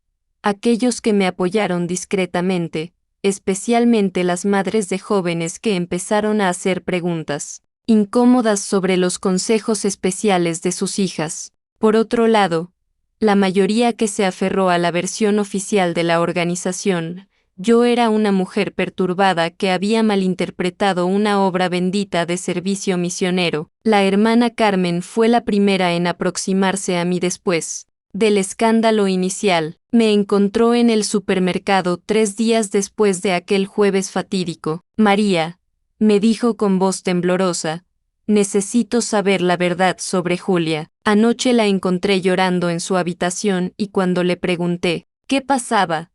Speaker 1: aquellos que me apoyaron discretamente, especialmente las madres de jóvenes que empezaron a hacer preguntas incómodas sobre los consejos especiales de sus hijas. Por otro lado, la mayoría que se aferró a la versión oficial de la organización. Yo era una mujer perturbada que había malinterpretado una obra bendita de servicio misionero. La hermana Carmen fue la primera en aproximarse a mí después del escándalo inicial. Me encontró en el supermercado 3 días después de aquel jueves fatídico. María, me dijo con voz temblorosa, necesito saber la verdad sobre Julia. Anoche la encontré llorando en su habitación y cuando le pregunté qué pasaba,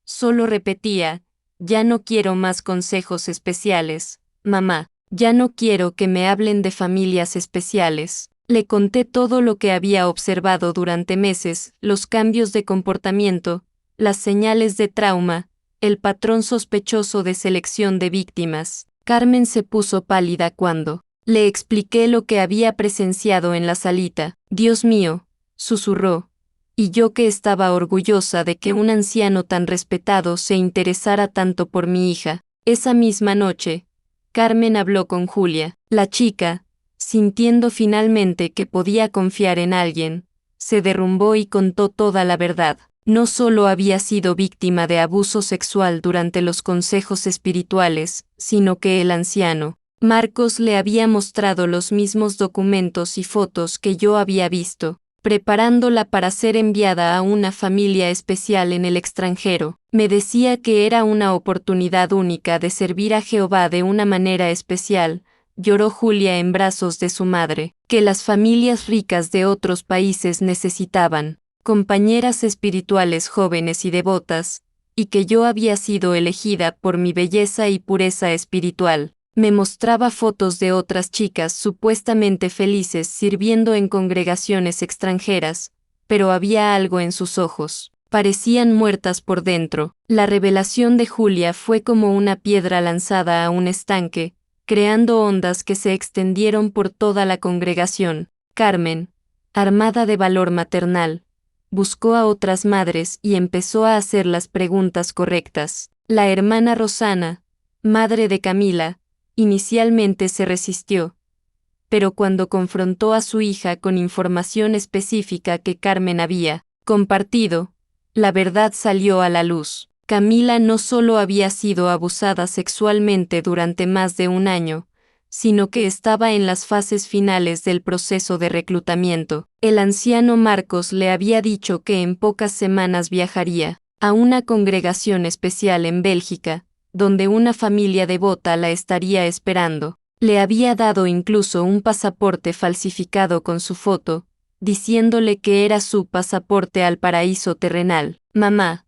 Speaker 1: solo repetía, ya no quiero más consejos especiales, mamá, ya no quiero que me hablen de familias especiales. Le conté todo lo que había observado durante meses, los cambios de comportamiento, las señales de trauma, el patrón sospechoso de selección de víctimas. Carmen se puso pálida cuando le expliqué lo que había presenciado en la salita. Dios mío, susurró. Y yo que estaba orgullosa de que un anciano tan respetado se interesara tanto por mi hija. Esa misma noche, Carmen habló con Julia. La chica, sintiendo finalmente que podía confiar en alguien, se derrumbó y contó toda la verdad. No solo había sido víctima de abuso sexual durante los consejos espirituales, sino que el anciano, Marcos, le había mostrado los mismos documentos y fotos que yo había visto, preparándola para ser enviada a una familia especial en el extranjero. Me decía que era una oportunidad única de servir a Jehová de una manera especial. Lloró Julia en brazos de su madre, que las familias ricas de otros países necesitaban compañeras espirituales jóvenes y devotas, y que yo había sido elegida por mi belleza y pureza espiritual. Me mostraba fotos de otras chicas supuestamente felices sirviendo en congregaciones extranjeras, pero había algo en sus ojos. Parecían muertas por dentro. La revelación de Julia fue como una piedra lanzada a un estanque, creando ondas que se extendieron por toda la congregación. Carmen, armada de valor maternal, buscó a otras madres y empezó a hacer las preguntas correctas. La hermana Rosana, madre de Camila, inicialmente se resistió, pero cuando confrontó a su hija con información específica que Carmen había compartido, la verdad salió a la luz. Camila no solo había sido abusada sexualmente durante más de un año, sino que estaba en las fases finales del proceso de reclutamiento. El anciano Marcos le había dicho que en pocas semanas viajaría a una congregación especial en Bélgica, donde una familia devota la estaría esperando. Le había dado incluso un pasaporte falsificado con su foto, diciéndole que era su pasaporte al paraíso terrenal. Mamá,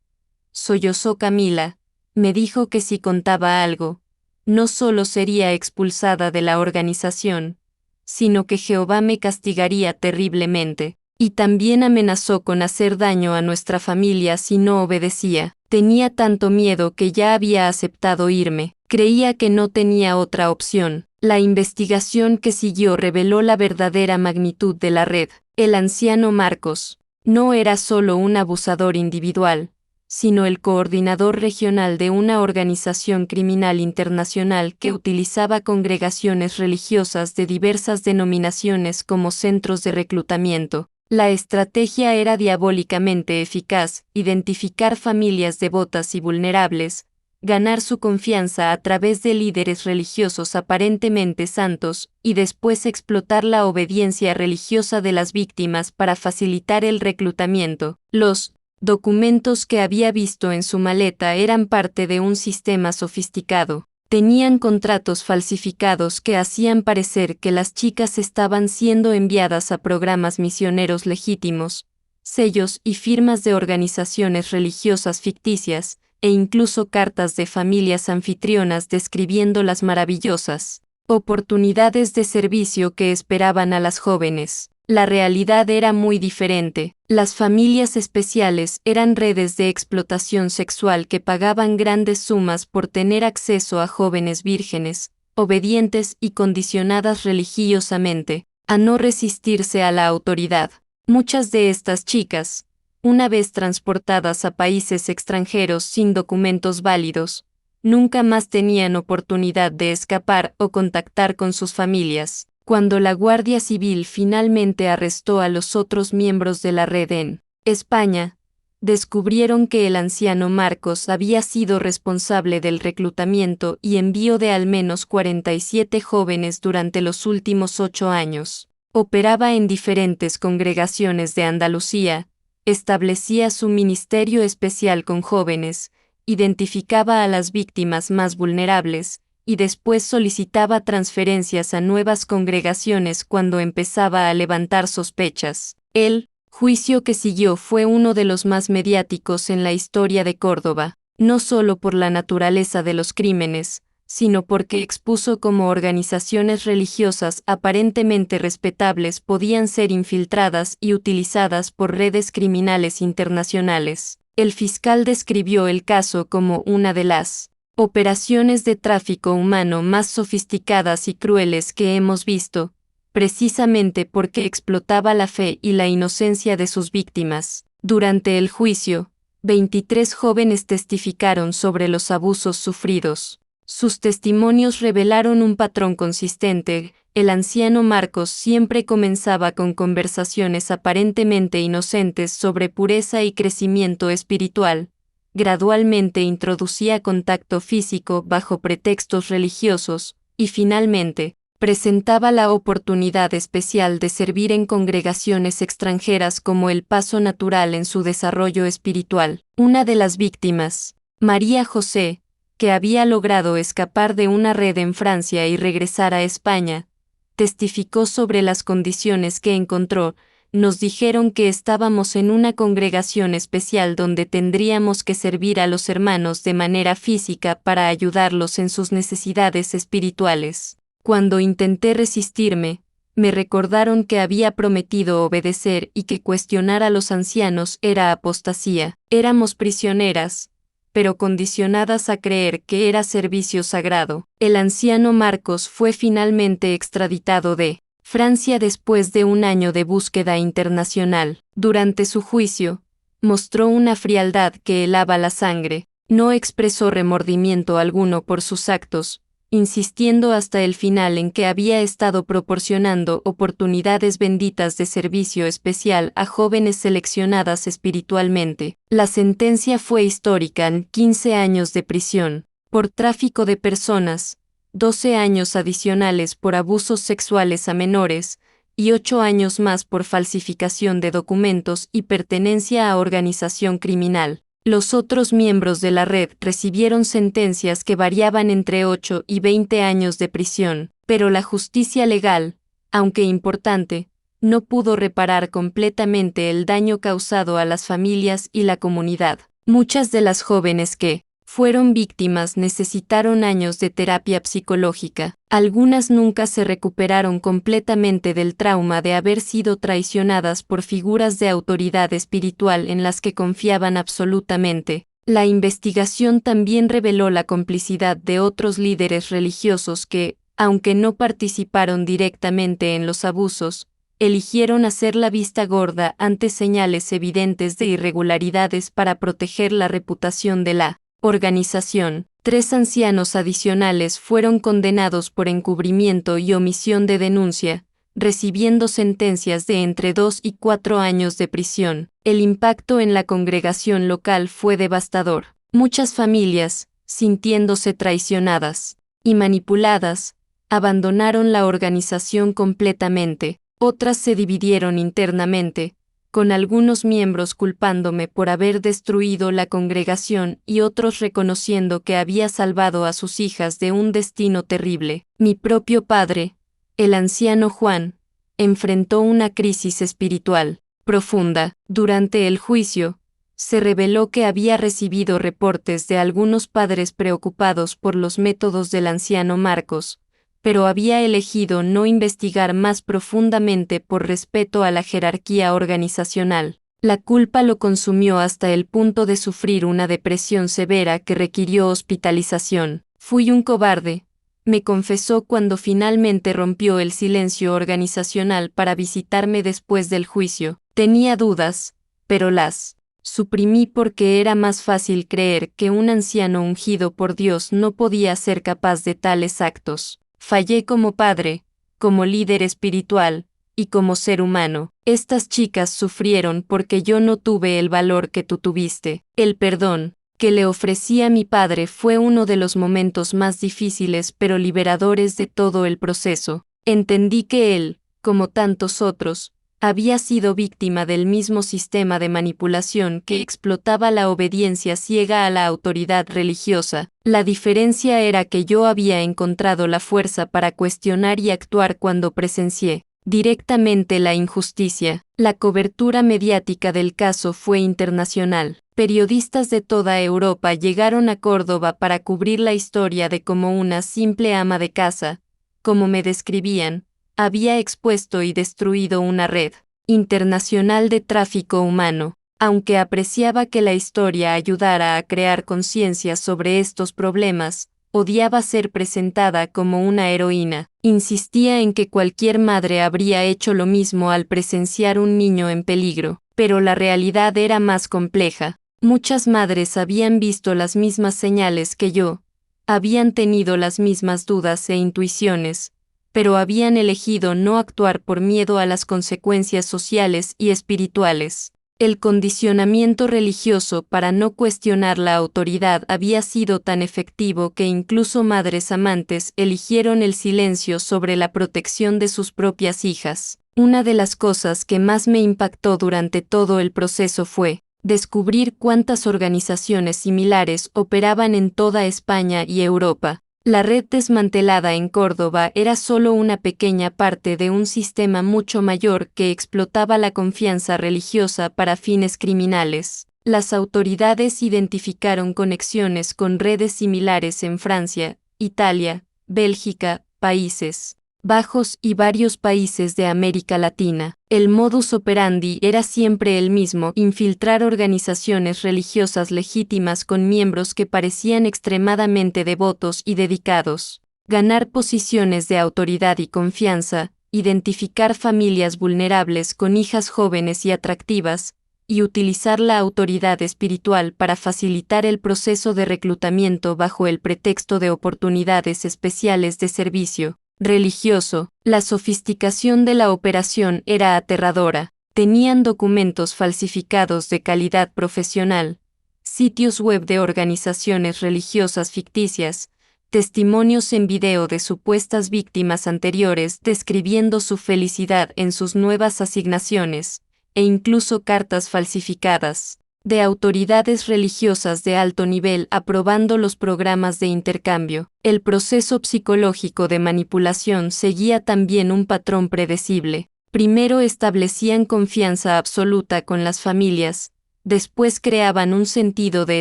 Speaker 1: sollozó Camila, me dijo que si contaba algo, no solo sería expulsada de la organización, sino que Jehová me castigaría terriblemente, y también amenazó con hacer daño a nuestra familia si no obedecía. Tenía tanto miedo que ya había aceptado irme. Creía que no tenía otra opción. La investigación que siguió reveló la verdadera magnitud de la red. El anciano Marcos no era solo un abusador individual, sino el coordinador regional de una organización criminal internacional que utilizaba congregaciones religiosas de diversas denominaciones como centros de reclutamiento. La estrategia era diabólicamente eficaz: identificar familias devotas y vulnerables, ganar su confianza a través de líderes religiosos aparentemente santos, y después explotar la obediencia religiosa de las víctimas para facilitar el reclutamiento. Los documentos que había visto en su maleta eran parte de un sistema sofisticado. Tenían contratos falsificados que hacían parecer que las chicas estaban siendo enviadas a programas misioneros legítimos, sellos y firmas de organizaciones religiosas ficticias, e incluso cartas de familias anfitrionas describiendo las maravillosas oportunidades de servicio que esperaban a las jóvenes. La realidad era muy diferente. Las familias especiales eran redes de explotación sexual que pagaban grandes sumas por tener acceso a jóvenes vírgenes, obedientes y condicionadas religiosamente, a no resistirse a la autoridad. Muchas de estas chicas, una vez transportadas a países extranjeros sin documentos válidos, nunca más tenían oportunidad de escapar o contactar con sus familias. Cuando la Guardia Civil finalmente arrestó a los otros miembros de la red en España, descubrieron que el anciano Marcos había sido responsable del reclutamiento y envío de al menos 47 jóvenes durante los últimos 8 años. Operaba en diferentes congregaciones de Andalucía, establecía su ministerio especial con jóvenes, identificaba a las víctimas más vulnerables, y después solicitaba transferencias a nuevas congregaciones cuando empezaba a levantar sospechas. El juicio que siguió fue uno de los más mediáticos en la historia de Córdoba, no solo por la naturaleza de los crímenes, sino porque expuso cómo organizaciones religiosas aparentemente respetables podían ser infiltradas y utilizadas por redes criminales internacionales. El fiscal describió el caso como una de las operaciones de tráfico humano más sofisticadas y crueles que hemos visto, precisamente porque explotaba la fe y la inocencia de sus víctimas. Durante el juicio, 23 jóvenes testificaron sobre los abusos sufridos. Sus testimonios revelaron un patrón consistente. El anciano Marcos siempre comenzaba con conversaciones aparentemente inocentes sobre pureza y crecimiento espiritual. Gradualmente introducía contacto físico bajo pretextos religiosos, y finalmente, presentaba la oportunidad especial de servir en congregaciones extranjeras como el paso natural en su desarrollo espiritual. Una de las víctimas, María José, que había logrado escapar de una red en Francia y regresar a España, testificó sobre las condiciones que encontró. Nos dijeron que estábamos en una congregación especial donde tendríamos que servir a los hermanos de manera física para ayudarlos en sus necesidades espirituales. Cuando intenté resistirme, me recordaron que había prometido obedecer y que cuestionar a los ancianos era apostasía. Éramos prisioneras, pero condicionadas a creer que era servicio sagrado. El anciano Marcos fue finalmente extraditado de Francia después de un año de búsqueda internacional. Durante su juicio, mostró una frialdad que helaba la sangre, no expresó remordimiento alguno por sus actos, insistiendo hasta el final en que había estado proporcionando oportunidades benditas de servicio especial a jóvenes seleccionadas espiritualmente. La sentencia fue histórica: 15 años de prisión por tráfico de personas, 12 años adicionales por abusos sexuales a menores, y 8 años más por falsificación de documentos y pertenencia a organización criminal. Los otros miembros de la red recibieron sentencias que variaban entre 8 y 20 años de prisión, pero la justicia legal, aunque importante, no pudo reparar completamente el daño causado a las familias y la comunidad. Muchas de las jóvenes que fueron víctimas necesitaron años de terapia psicológica. Algunas nunca se recuperaron completamente del trauma de haber sido traicionadas por figuras de autoridad espiritual en las que confiaban absolutamente. La investigación también reveló la complicidad de otros líderes religiosos que, aunque no participaron directamente en los abusos, eligieron hacer la vista gorda ante señales evidentes de irregularidades para proteger la reputación de la organización. 3 ancianos adicionales fueron condenados por encubrimiento y omisión de denuncia, recibiendo sentencias de entre 2 y 4 años de prisión. El impacto en la congregación local fue devastador. Muchas familias, sintiéndose traicionadas y manipuladas, abandonaron la organización completamente. Otras se dividieron internamente, con algunos miembros culpándome por haber destruido la congregación y otros reconociendo que había salvado a sus hijas de un destino terrible. Mi propio padre, el anciano Juan, enfrentó una crisis espiritual profunda. Durante el juicio, se reveló que había recibido reportes de algunos padres preocupados por los métodos del anciano Marcos, pero había elegido no investigar más profundamente por respeto a la jerarquía organizacional. La culpa lo consumió hasta el punto de sufrir una depresión severa que requirió hospitalización. Fui un cobarde, me confesó cuando finalmente rompió el silencio organizacional para visitarme después del juicio. Tenía dudas, pero las suprimí porque era más fácil creer que un anciano ungido por Dios no podía ser capaz de tales actos. Fallé como padre, como líder espiritual, y como ser humano. Estas chicas sufrieron porque yo no tuve el valor que tú tuviste. El perdón que le ofrecí a mi padre fue uno de los momentos más difíciles pero liberadores de todo el proceso. Entendí que él, como tantos otros, había sido víctima del mismo sistema de manipulación que explotaba la obediencia ciega a la autoridad religiosa. La diferencia era que yo había encontrado la fuerza para cuestionar y actuar cuando presencié directamente la injusticia. La cobertura mediática del caso fue internacional. Periodistas de toda Europa llegaron a Córdoba para cubrir la historia de cómo una simple ama de casa, como me describían, había expuesto y destruido una red internacional de tráfico humano. Aunque apreciaba que la historia ayudara a crear conciencia sobre estos problemas, odiaba ser presentada como una heroína. Insistía en que cualquier madre habría hecho lo mismo al presenciar un niño en peligro, pero la realidad era más compleja. Muchas madres habían visto las mismas señales que yo, habían tenido las mismas dudas e intuiciones, pero habían elegido no actuar por miedo a las consecuencias sociales y espirituales. El condicionamiento religioso para no cuestionar la autoridad había sido tan efectivo que incluso madres amantes eligieron el silencio sobre la protección de sus propias hijas. Una de las cosas que más me impactó durante todo el proceso fue descubrir cuántas organizaciones similares operaban en toda España y Europa. La red desmantelada en Córdoba era solo una pequeña parte de un sistema mucho mayor que explotaba la confianza religiosa para fines criminales. Las autoridades identificaron conexiones con redes similares en Francia, Italia, Bélgica, Países Bajos y varios países de América Latina. El modus operandi era siempre el mismo: infiltrar organizaciones religiosas legítimas con miembros que parecían extremadamente devotos y dedicados, ganar posiciones de autoridad y confianza, identificar familias vulnerables con hijas jóvenes y atractivas, y utilizar la autoridad espiritual para facilitar el proceso de reclutamiento bajo el pretexto de oportunidades especiales de servicio religioso. La sofisticación de la operación era aterradora. Tenían documentos falsificados de calidad profesional, sitios web de organizaciones religiosas ficticias, testimonios en video de supuestas víctimas anteriores describiendo su felicidad en sus nuevas asignaciones, e incluso cartas falsificadas de autoridades religiosas de alto nivel aprobando los programas de intercambio. El proceso psicológico de manipulación seguía también un patrón predecible. Primero establecían confianza absoluta con las familias, después creaban un sentido de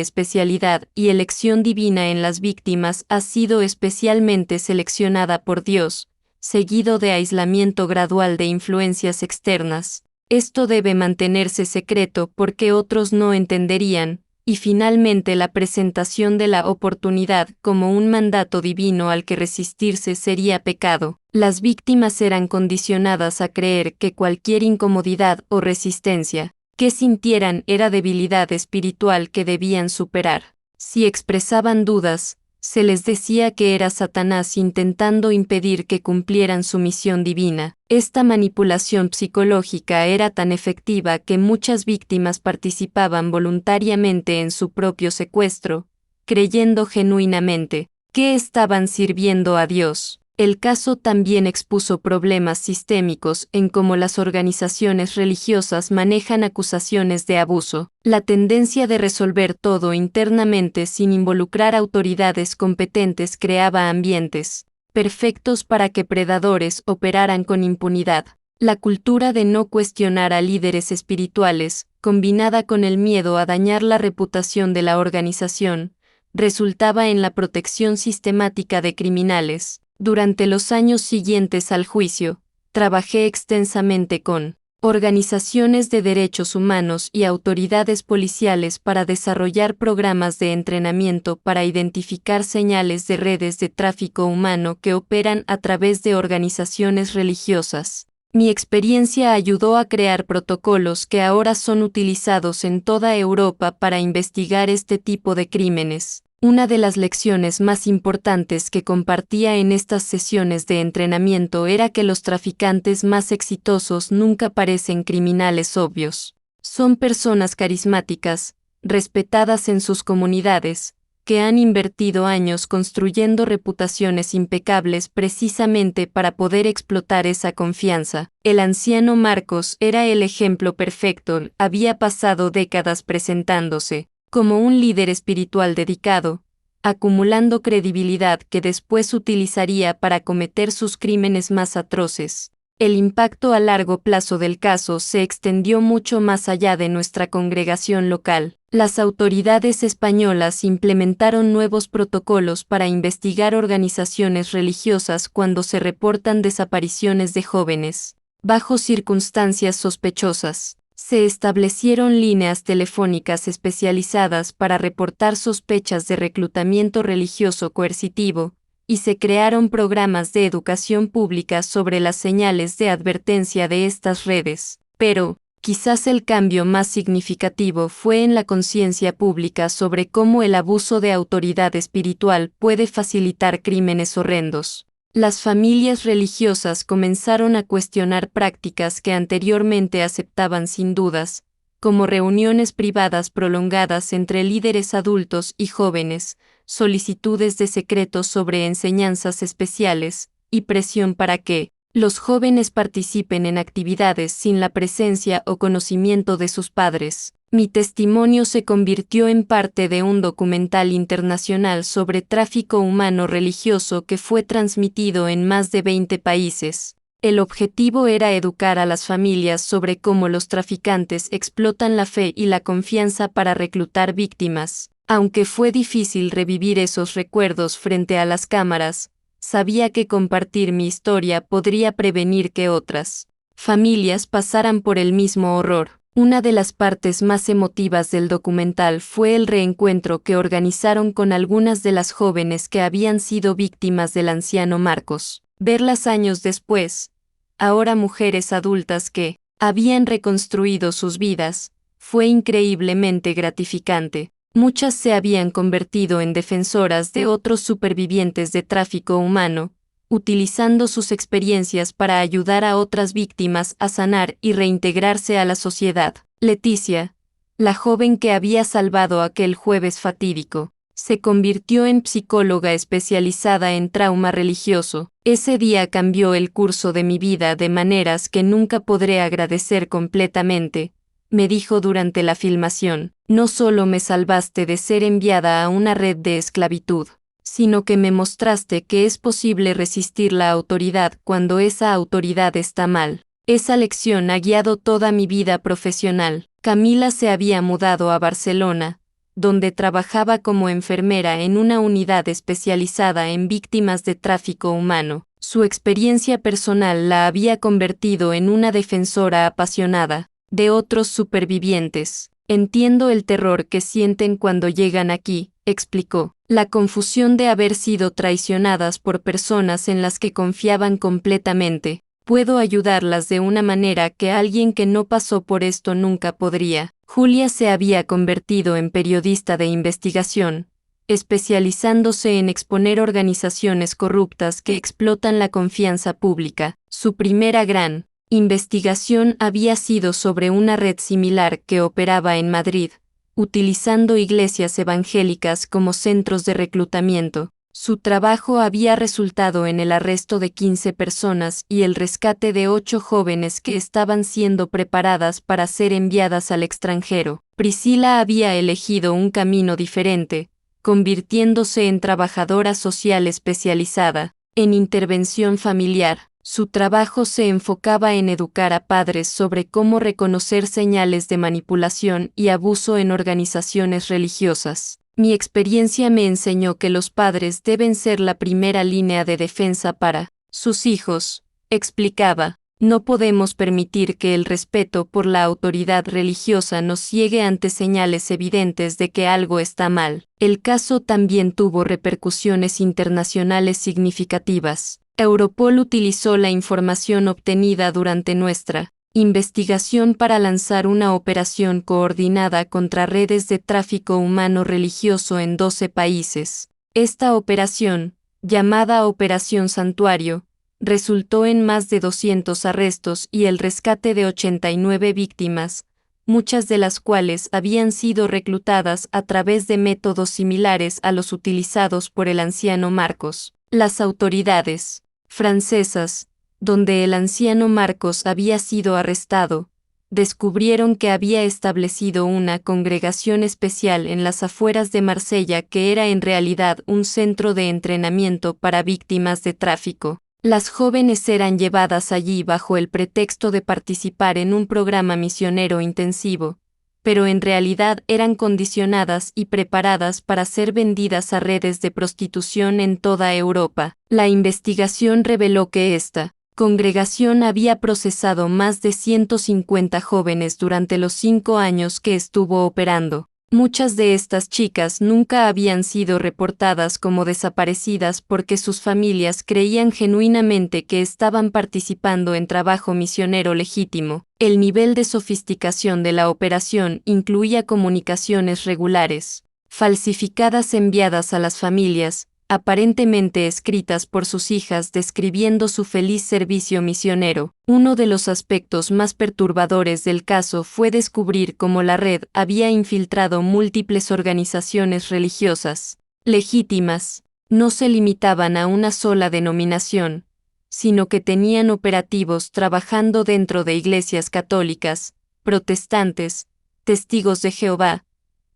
Speaker 1: especialidad y elección divina en las víctimas ha sido especialmente seleccionada por Dios, seguido de aislamiento gradual de influencias externas. Esto debe mantenerse secreto porque otros no entenderían, y finalmente la presentación de la oportunidad como un mandato divino al que resistirse sería pecado. Las víctimas eran condicionadas a creer que cualquier incomodidad o resistencia que sintieran era debilidad espiritual que debían superar. Si expresaban dudas, se les decía que era Satanás intentando impedir que cumplieran su misión divina. Esta manipulación psicológica era tan efectiva que muchas víctimas participaban voluntariamente en su propio secuestro, creyendo genuinamente que estaban sirviendo a Dios. El caso también expuso problemas sistémicos en cómo las organizaciones religiosas manejan acusaciones de abuso. La tendencia de resolver todo internamente sin involucrar autoridades competentes creaba ambientes perfectos para que predadores operaran con impunidad. La cultura de no cuestionar a líderes espirituales, combinada con el miedo a dañar la reputación de la organización, resultaba en la protección sistemática de criminales. Durante los años siguientes al juicio, trabajé extensamente con organizaciones de derechos humanos y autoridades policiales para desarrollar programas de entrenamiento para identificar señales de redes de tráfico humano que operan a través de organizaciones religiosas. Mi experiencia ayudó a crear protocolos que ahora son utilizados en toda Europa para investigar este tipo de crímenes. Una de las lecciones más importantes que compartía en estas sesiones de entrenamiento era que los traficantes más exitosos nunca parecen criminales obvios. Son personas carismáticas, respetadas en sus comunidades, que han invertido años construyendo reputaciones impecables precisamente para poder explotar esa confianza. El anciano Marcos era el ejemplo perfecto, había pasado décadas presentándose como un líder espiritual dedicado, acumulando credibilidad que después utilizaría para cometer sus crímenes más atroces. El impacto a largo plazo del caso se extendió mucho más allá de nuestra congregación local. Las autoridades españolas implementaron nuevos protocolos para investigar organizaciones religiosas cuando se reportan desapariciones de jóvenes, bajo circunstancias sospechosas. Se establecieron líneas telefónicas especializadas para reportar sospechas de reclutamiento religioso coercitivo, y se crearon programas de educación pública sobre las señales de advertencia de estas redes. Pero, quizás el cambio más significativo fue en la conciencia pública sobre cómo el abuso de autoridad espiritual puede facilitar crímenes horrendos. Las familias religiosas comenzaron a cuestionar prácticas que anteriormente aceptaban sin dudas, como reuniones privadas prolongadas entre líderes adultos y jóvenes, solicitudes de secretos sobre enseñanzas especiales, y presión para que los jóvenes participen en actividades sin la presencia o conocimiento de sus padres. Mi testimonio se convirtió en parte de un documental internacional sobre tráfico humano religioso que fue transmitido en más de 20 países. El objetivo era educar a las familias sobre cómo los traficantes explotan la fe y la confianza para reclutar víctimas. Aunque fue difícil revivir esos recuerdos frente a las cámaras, sabía que compartir mi historia podría prevenir que otras familias pasaran por el mismo horror. Una de las partes más emotivas del documental fue el reencuentro que organizaron con algunas de las jóvenes que habían sido víctimas del anciano Marcos. Verlas años después, ahora mujeres adultas que habían reconstruido sus vidas, fue increíblemente gratificante. Muchas se habían convertido en defensoras de otros supervivientes de tráfico humano, utilizando sus experiencias para ayudar a otras víctimas a sanar y reintegrarse a la sociedad. Leticia, la joven que había salvado aquel jueves fatídico, se convirtió en psicóloga especializada en trauma religioso. Ese día cambió el curso de mi vida de maneras que nunca podré agradecer completamente, me dijo durante la filmación. No solo me salvaste de ser enviada a una red de esclavitud, sino que me mostraste que es posible resistir la autoridad cuando esa autoridad está mal. Esa lección ha guiado toda mi vida profesional. Camila se había mudado a Barcelona, donde trabajaba como enfermera en una unidad especializada en víctimas de tráfico humano. Su experiencia personal la había convertido en una defensora apasionada de otros supervivientes. Entiendo el terror que sienten cuando llegan aquí, explicó. La confusión de haber sido traicionadas por personas en las que confiaban completamente. Puedo ayudarlas de una manera que alguien que no pasó por esto nunca podría. Julia se había convertido en periodista de investigación, especializándose en exponer organizaciones corruptas que explotan la confianza pública. Su primera gran investigación había sido sobre una red similar que operaba en Madrid, utilizando iglesias evangélicas como centros de reclutamiento. Su trabajo había resultado en el arresto de 15 personas y el rescate de 8 jóvenes que estaban siendo preparadas para ser enviadas al extranjero. Priscila había elegido un camino diferente, convirtiéndose en trabajadora social especializada en intervención familiar. Su trabajo se enfocaba en educar a padres sobre cómo reconocer señales de manipulación y abuso en organizaciones religiosas. Mi experiencia me enseñó que los padres deben ser la primera línea de defensa para sus hijos, explicaba. No podemos permitir que el respeto por la autoridad religiosa nos ciegue ante señales evidentes de que algo está mal. El caso también tuvo repercusiones internacionales significativas. Europol utilizó la información obtenida durante nuestra investigación para lanzar una operación coordinada contra redes de tráfico humano religioso en 12 países. Esta operación, llamada Operación Santuario, resultó en más de 200 arrestos y el rescate de 89 víctimas, muchas de las cuales habían sido reclutadas a través de métodos similares a los utilizados por el anciano Marcos. Las autoridades francesas, donde el anciano Marcos había sido arrestado, descubrieron que había establecido una congregación especial en las afueras de Marsella que era en realidad un centro de entrenamiento para víctimas de tráfico. Las jóvenes eran llevadas allí bajo el pretexto de participar en un programa misionero intensivo, pero en realidad eran condicionadas y preparadas para ser vendidas a redes de prostitución en toda Europa. La investigación reveló que esta congregación había procesado más de 150 jóvenes durante los 5 años que estuvo operando. Muchas de estas chicas nunca habían sido reportadas como desaparecidas porque sus familias creían genuinamente que estaban participando en trabajo misionero legítimo. El nivel de sofisticación de la operación incluía comunicaciones regulares, falsificadas enviadas a las familias, aparentemente escritas por sus hijas describiendo su feliz servicio misionero. Uno de los aspectos más perturbadores del caso fue descubrir cómo la red había infiltrado múltiples organizaciones religiosas legítimas. No se limitaban a una sola denominación, sino que tenían operativos trabajando dentro de iglesias católicas, protestantes, testigos de Jehová,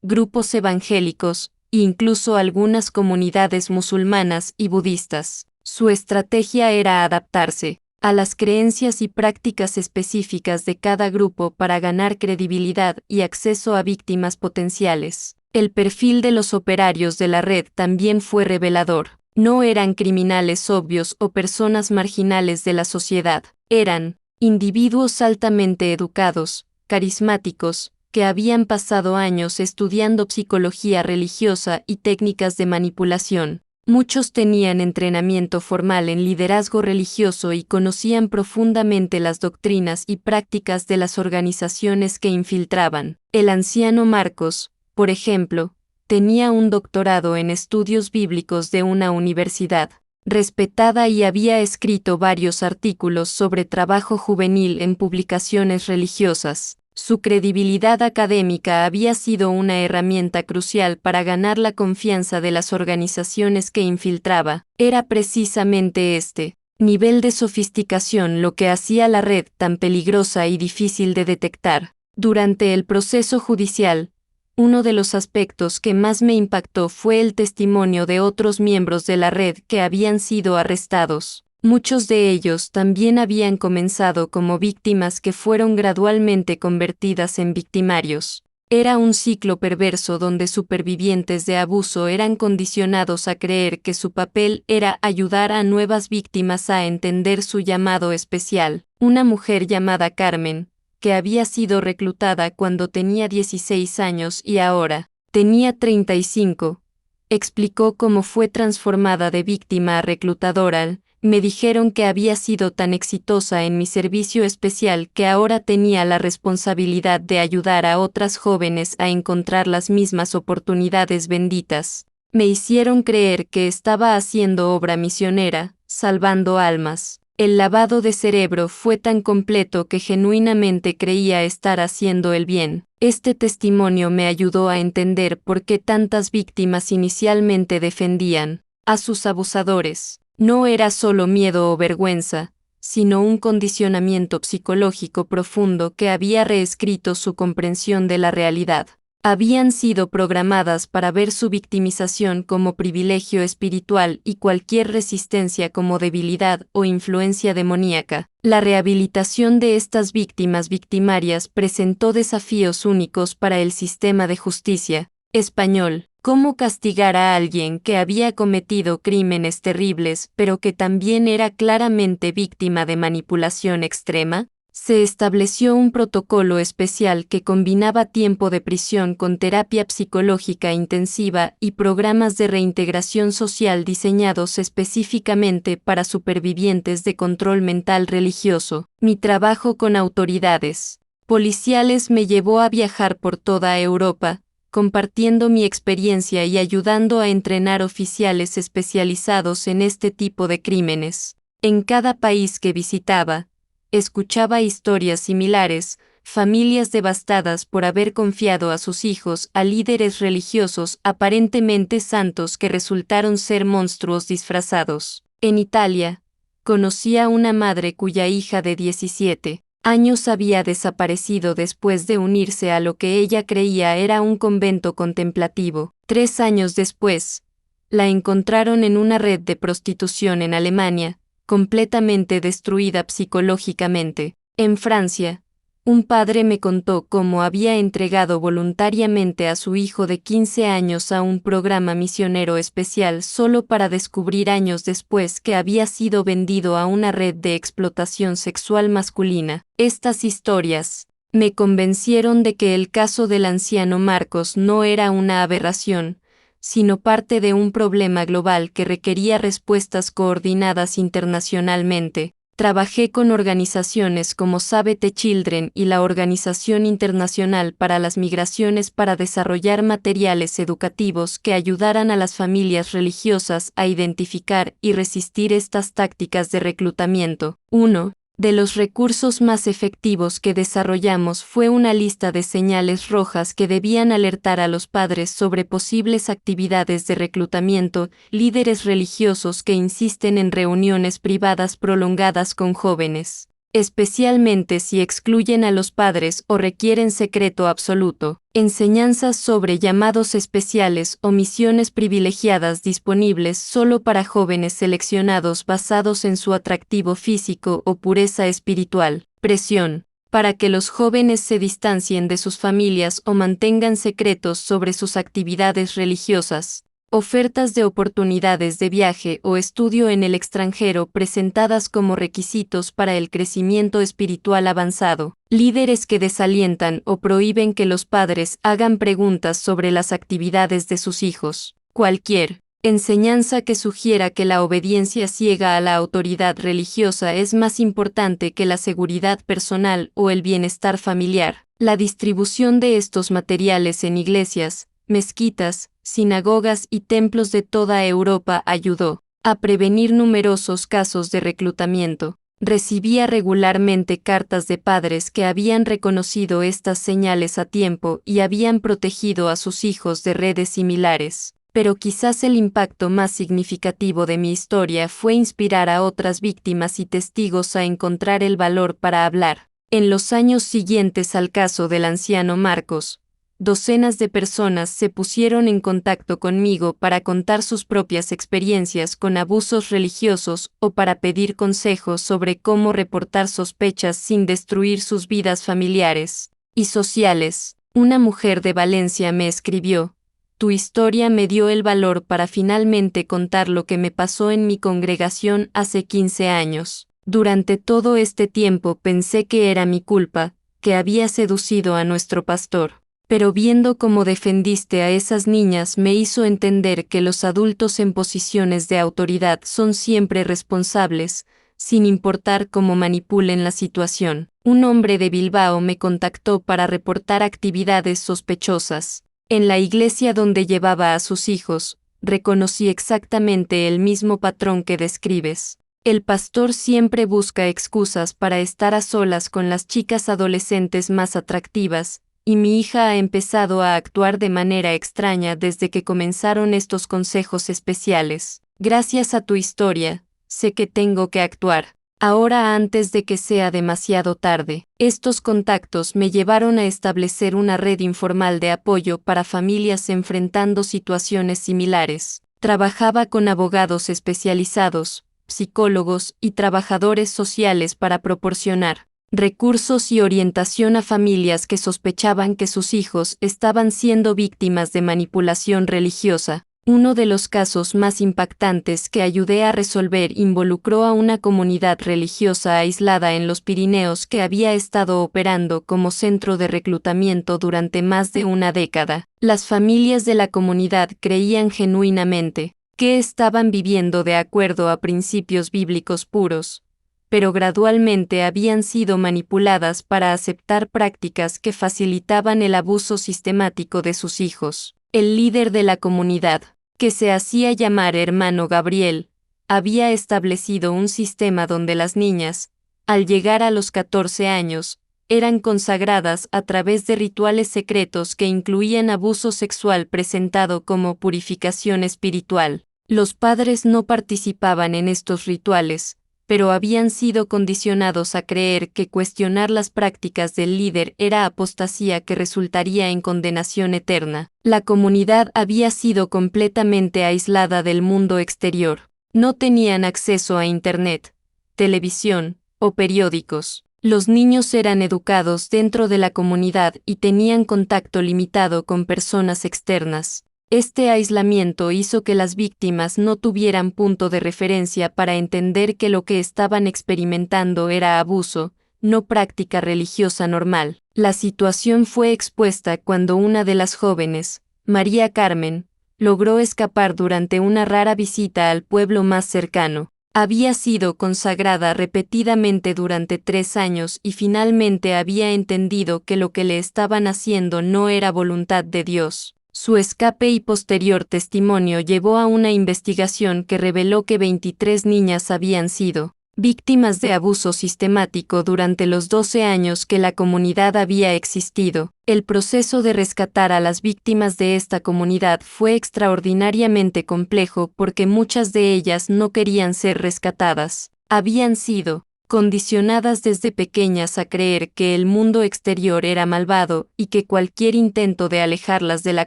Speaker 1: grupos evangélicos, e incluso algunas comunidades musulmanas y budistas. Su estrategia era adaptarse a las creencias y prácticas específicas de cada grupo para ganar credibilidad y acceso a víctimas potenciales. El perfil de los operarios de la red también fue revelador. No eran criminales obvios o personas marginales de la sociedad. Eran individuos altamente educados, carismáticos, que habían pasado años estudiando psicología religiosa y técnicas de manipulación. Muchos tenían entrenamiento formal en liderazgo religioso y conocían profundamente las doctrinas y prácticas de las organizaciones que infiltraban. El anciano Marcos, por ejemplo, tenía un doctorado en estudios bíblicos de una universidad respetada y había escrito varios artículos sobre trabajo juvenil en publicaciones religiosas. Su credibilidad académica había sido una herramienta crucial para ganar la confianza de las organizaciones que infiltraba. Era precisamente este nivel de sofisticación lo que hacía la red tan peligrosa y difícil de detectar. Durante el proceso judicial, uno de los aspectos que más me impactó fue el testimonio de otros miembros de la red que habían sido arrestados. Muchos de ellos también habían comenzado como víctimas que fueron gradualmente convertidas en victimarios. Era un ciclo perverso donde supervivientes de abuso eran condicionados a creer que su papel era ayudar a nuevas víctimas a entender su llamado especial. Una mujer llamada Carmen, que había sido reclutada cuando tenía 16 años y ahora tenía 35, explicó cómo fue transformada de víctima a reclutadora. Me dijeron que había sido tan exitosa en mi servicio especial que ahora tenía la responsabilidad de ayudar a otras jóvenes a encontrar las mismas oportunidades benditas. Me hicieron creer que estaba haciendo obra misionera, salvando almas. El lavado de cerebro fue tan completo que genuinamente creía estar haciendo el bien. Este testimonio me ayudó a entender por qué tantas víctimas inicialmente defendían a sus abusadores. No era solo miedo o vergüenza, sino un condicionamiento psicológico profundo que había reescrito su comprensión de la realidad. Habían sido programadas para ver su victimización como privilegio espiritual y cualquier resistencia como debilidad o influencia demoníaca. La rehabilitación de estas víctimas victimarias presentó desafíos únicos para el sistema de justicia español. ¿Cómo castigar a alguien que había cometido crímenes terribles pero que también era claramente víctima de manipulación extrema? Se estableció un protocolo especial que combinaba tiempo de prisión con terapia psicológica intensiva y programas de reintegración social diseñados específicamente para supervivientes de control mental religioso. Mi trabajo con autoridades policiales me llevó a viajar por toda Europa, compartiendo mi experiencia y ayudando a entrenar oficiales especializados en este tipo de crímenes. En cada país que visitaba, escuchaba historias similares, familias devastadas por haber confiado a sus hijos a líderes religiosos aparentemente santos que resultaron ser monstruos disfrazados. En Italia, conocí a una madre cuya hija de 17 años había desaparecido después de unirse a lo que ella creía era un convento contemplativo. 3 años después, la encontraron en una red de prostitución en Alemania, completamente destruida psicológicamente. En Francia, un padre me contó cómo había entregado voluntariamente a su hijo de 15 años a un programa misionero especial solo para descubrir años después que había sido vendido a una red de explotación sexual masculina. Estas historias me convencieron de que el caso del anciano Marcos no era una aberración, sino parte de un problema global que requería respuestas coordinadas internacionalmente. Trabajé con organizaciones como Save the Children y la Organización Internacional para las Migraciones para desarrollar materiales educativos que ayudaran a las familias religiosas a identificar y resistir estas tácticas de reclutamiento. Uno de los recursos más efectivos que desarrollamos fue una lista de señales rojas que debían alertar a los padres sobre posibles actividades de reclutamiento, líderes religiosos que insisten en reuniones privadas prolongadas con jóvenes, especialmente si excluyen a los padres o requieren secreto absoluto, enseñanzas sobre llamados especiales o misiones privilegiadas disponibles solo para jóvenes seleccionados basados en su atractivo físico o pureza espiritual, presión para que los jóvenes se distancien de sus familias o mantengan secretos sobre sus actividades religiosas, ofertas de oportunidades de viaje o estudio en el extranjero presentadas como requisitos para el crecimiento espiritual avanzado, líderes que desalientan o prohíben que los padres hagan preguntas sobre las actividades de sus hijos. Cualquier enseñanza que sugiera que la obediencia ciega a la autoridad religiosa es más importante que la seguridad personal o el bienestar familiar. La distribución de estos materiales en iglesias, mezquitas, sinagogas y templos de toda Europa ayudó a prevenir numerosos casos de reclutamiento. Recibía regularmente cartas de padres que habían reconocido estas señales a tiempo y habían protegido a sus hijos de redes similares. Pero quizás el impacto más significativo de mi historia fue inspirar a otras víctimas y testigos a encontrar el valor para hablar. En los años siguientes al caso del anciano Marcos, docenas de personas se pusieron en contacto conmigo para contar sus propias experiencias con abusos religiosos o para pedir consejos sobre cómo reportar sospechas sin destruir sus vidas familiares y sociales. Una mujer de Valencia me escribió: "Tu historia me dio el valor para finalmente contar lo que me pasó en mi congregación hace 15 años. Durante todo este tiempo pensé que era mi culpa, que había seducido a nuestro pastor. Pero viendo cómo defendiste a esas niñas me hizo entender que los adultos en posiciones de autoridad son siempre responsables, sin importar cómo manipulen la situación". Un hombre de Bilbao me contactó para reportar actividades sospechosas. En la iglesia donde llevaba a sus hijos, reconocí exactamente el mismo patrón que describes. El pastor siempre busca excusas para estar a solas con las chicas adolescentes más atractivas, y mi hija ha empezado a actuar de manera extraña desde que comenzaron estos consejos especiales. Gracias a tu historia, sé que tengo que actuar ahora antes de que sea demasiado tarde. Estos contactos me llevaron a establecer una red informal de apoyo para familias enfrentando situaciones similares. Trabajaba con abogados especializados, psicólogos y trabajadores sociales para proporcionar recursos y orientación a familias que sospechaban que sus hijos estaban siendo víctimas de manipulación religiosa. Uno de los casos más impactantes que ayudé a resolver involucró a una comunidad religiosa aislada en los Pirineos que había estado operando como centro de reclutamiento durante más de una década. Las familias de la comunidad creían genuinamente que estaban viviendo de acuerdo a principios bíblicos puros, pero gradualmente habían sido manipuladas para aceptar prácticas que facilitaban el abuso sistemático de sus hijos. El líder de la comunidad, que se hacía llamar Hermano Gabriel, había establecido un sistema donde las niñas, al llegar a los 14 años, eran consagradas a través de rituales secretos que incluían abuso sexual presentado como purificación espiritual. Los padres no participaban en estos rituales, pero habían sido condicionados a creer que cuestionar las prácticas del líder era apostasía que resultaría en condenación eterna. La comunidad había sido completamente aislada del mundo exterior. No tenían acceso a Internet, televisión o periódicos. Los niños eran educados dentro de la comunidad y tenían contacto limitado con personas externas. Este aislamiento hizo que las víctimas no tuvieran punto de referencia para entender que lo que estaban experimentando era abuso, no práctica religiosa normal. La situación fue expuesta cuando una de las jóvenes, María Carmen, logró escapar durante una rara visita al pueblo más cercano. Había sido consagrada repetidamente durante 3 años y finalmente había entendido que lo que le estaban haciendo no era voluntad de Dios. Su escape y posterior testimonio llevó a una investigación que reveló que 23 niñas habían sido víctimas de abuso sistemático durante los 12 años que la comunidad había existido. El proceso de rescatar a las víctimas de esta comunidad fue extraordinariamente complejo porque muchas de ellas no querían ser rescatadas. Habían sido condicionadas desde pequeñas a creer que el mundo exterior era malvado y que cualquier intento de alejarlas de la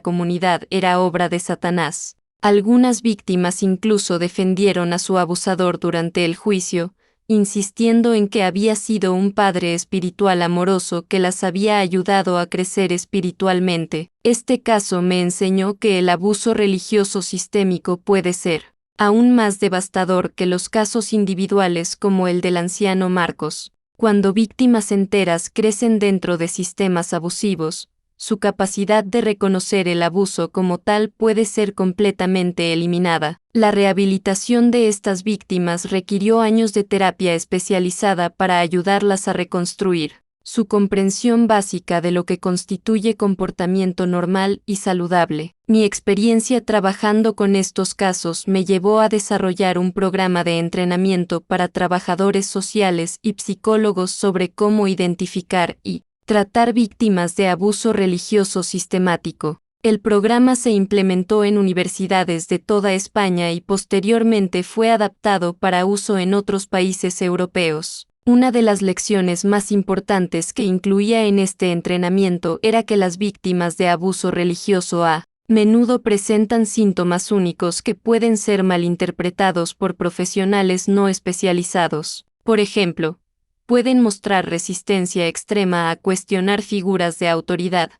Speaker 1: comunidad era obra de Satanás. Algunas víctimas incluso defendieron a su abusador durante el juicio, insistiendo en que había sido un padre espiritual amoroso que las había ayudado a crecer espiritualmente. Este caso me enseñó que el abuso religioso sistémico puede ser aún más devastador que los casos individuales como el del anciano Marcos. Cuando víctimas enteras crecen dentro de sistemas abusivos, su capacidad de reconocer el abuso como tal puede ser completamente eliminada. La rehabilitación de estas víctimas requirió años de terapia especializada para ayudarlas a reconstruir su comprensión básica de lo que constituye comportamiento normal y saludable. Mi experiencia trabajando con estos casos me llevó a desarrollar un programa de entrenamiento para trabajadores sociales y psicólogos sobre cómo identificar y tratar víctimas de abuso religioso sistemático. El programa se implementó en universidades de toda España y posteriormente fue adaptado para uso en otros países europeos. Una de las lecciones más importantes que incluía en este entrenamiento era que las víctimas de abuso religioso a menudo presentan síntomas únicos que pueden ser malinterpretados por profesionales no especializados. Por ejemplo, pueden mostrar resistencia extrema a cuestionar figuras de autoridad,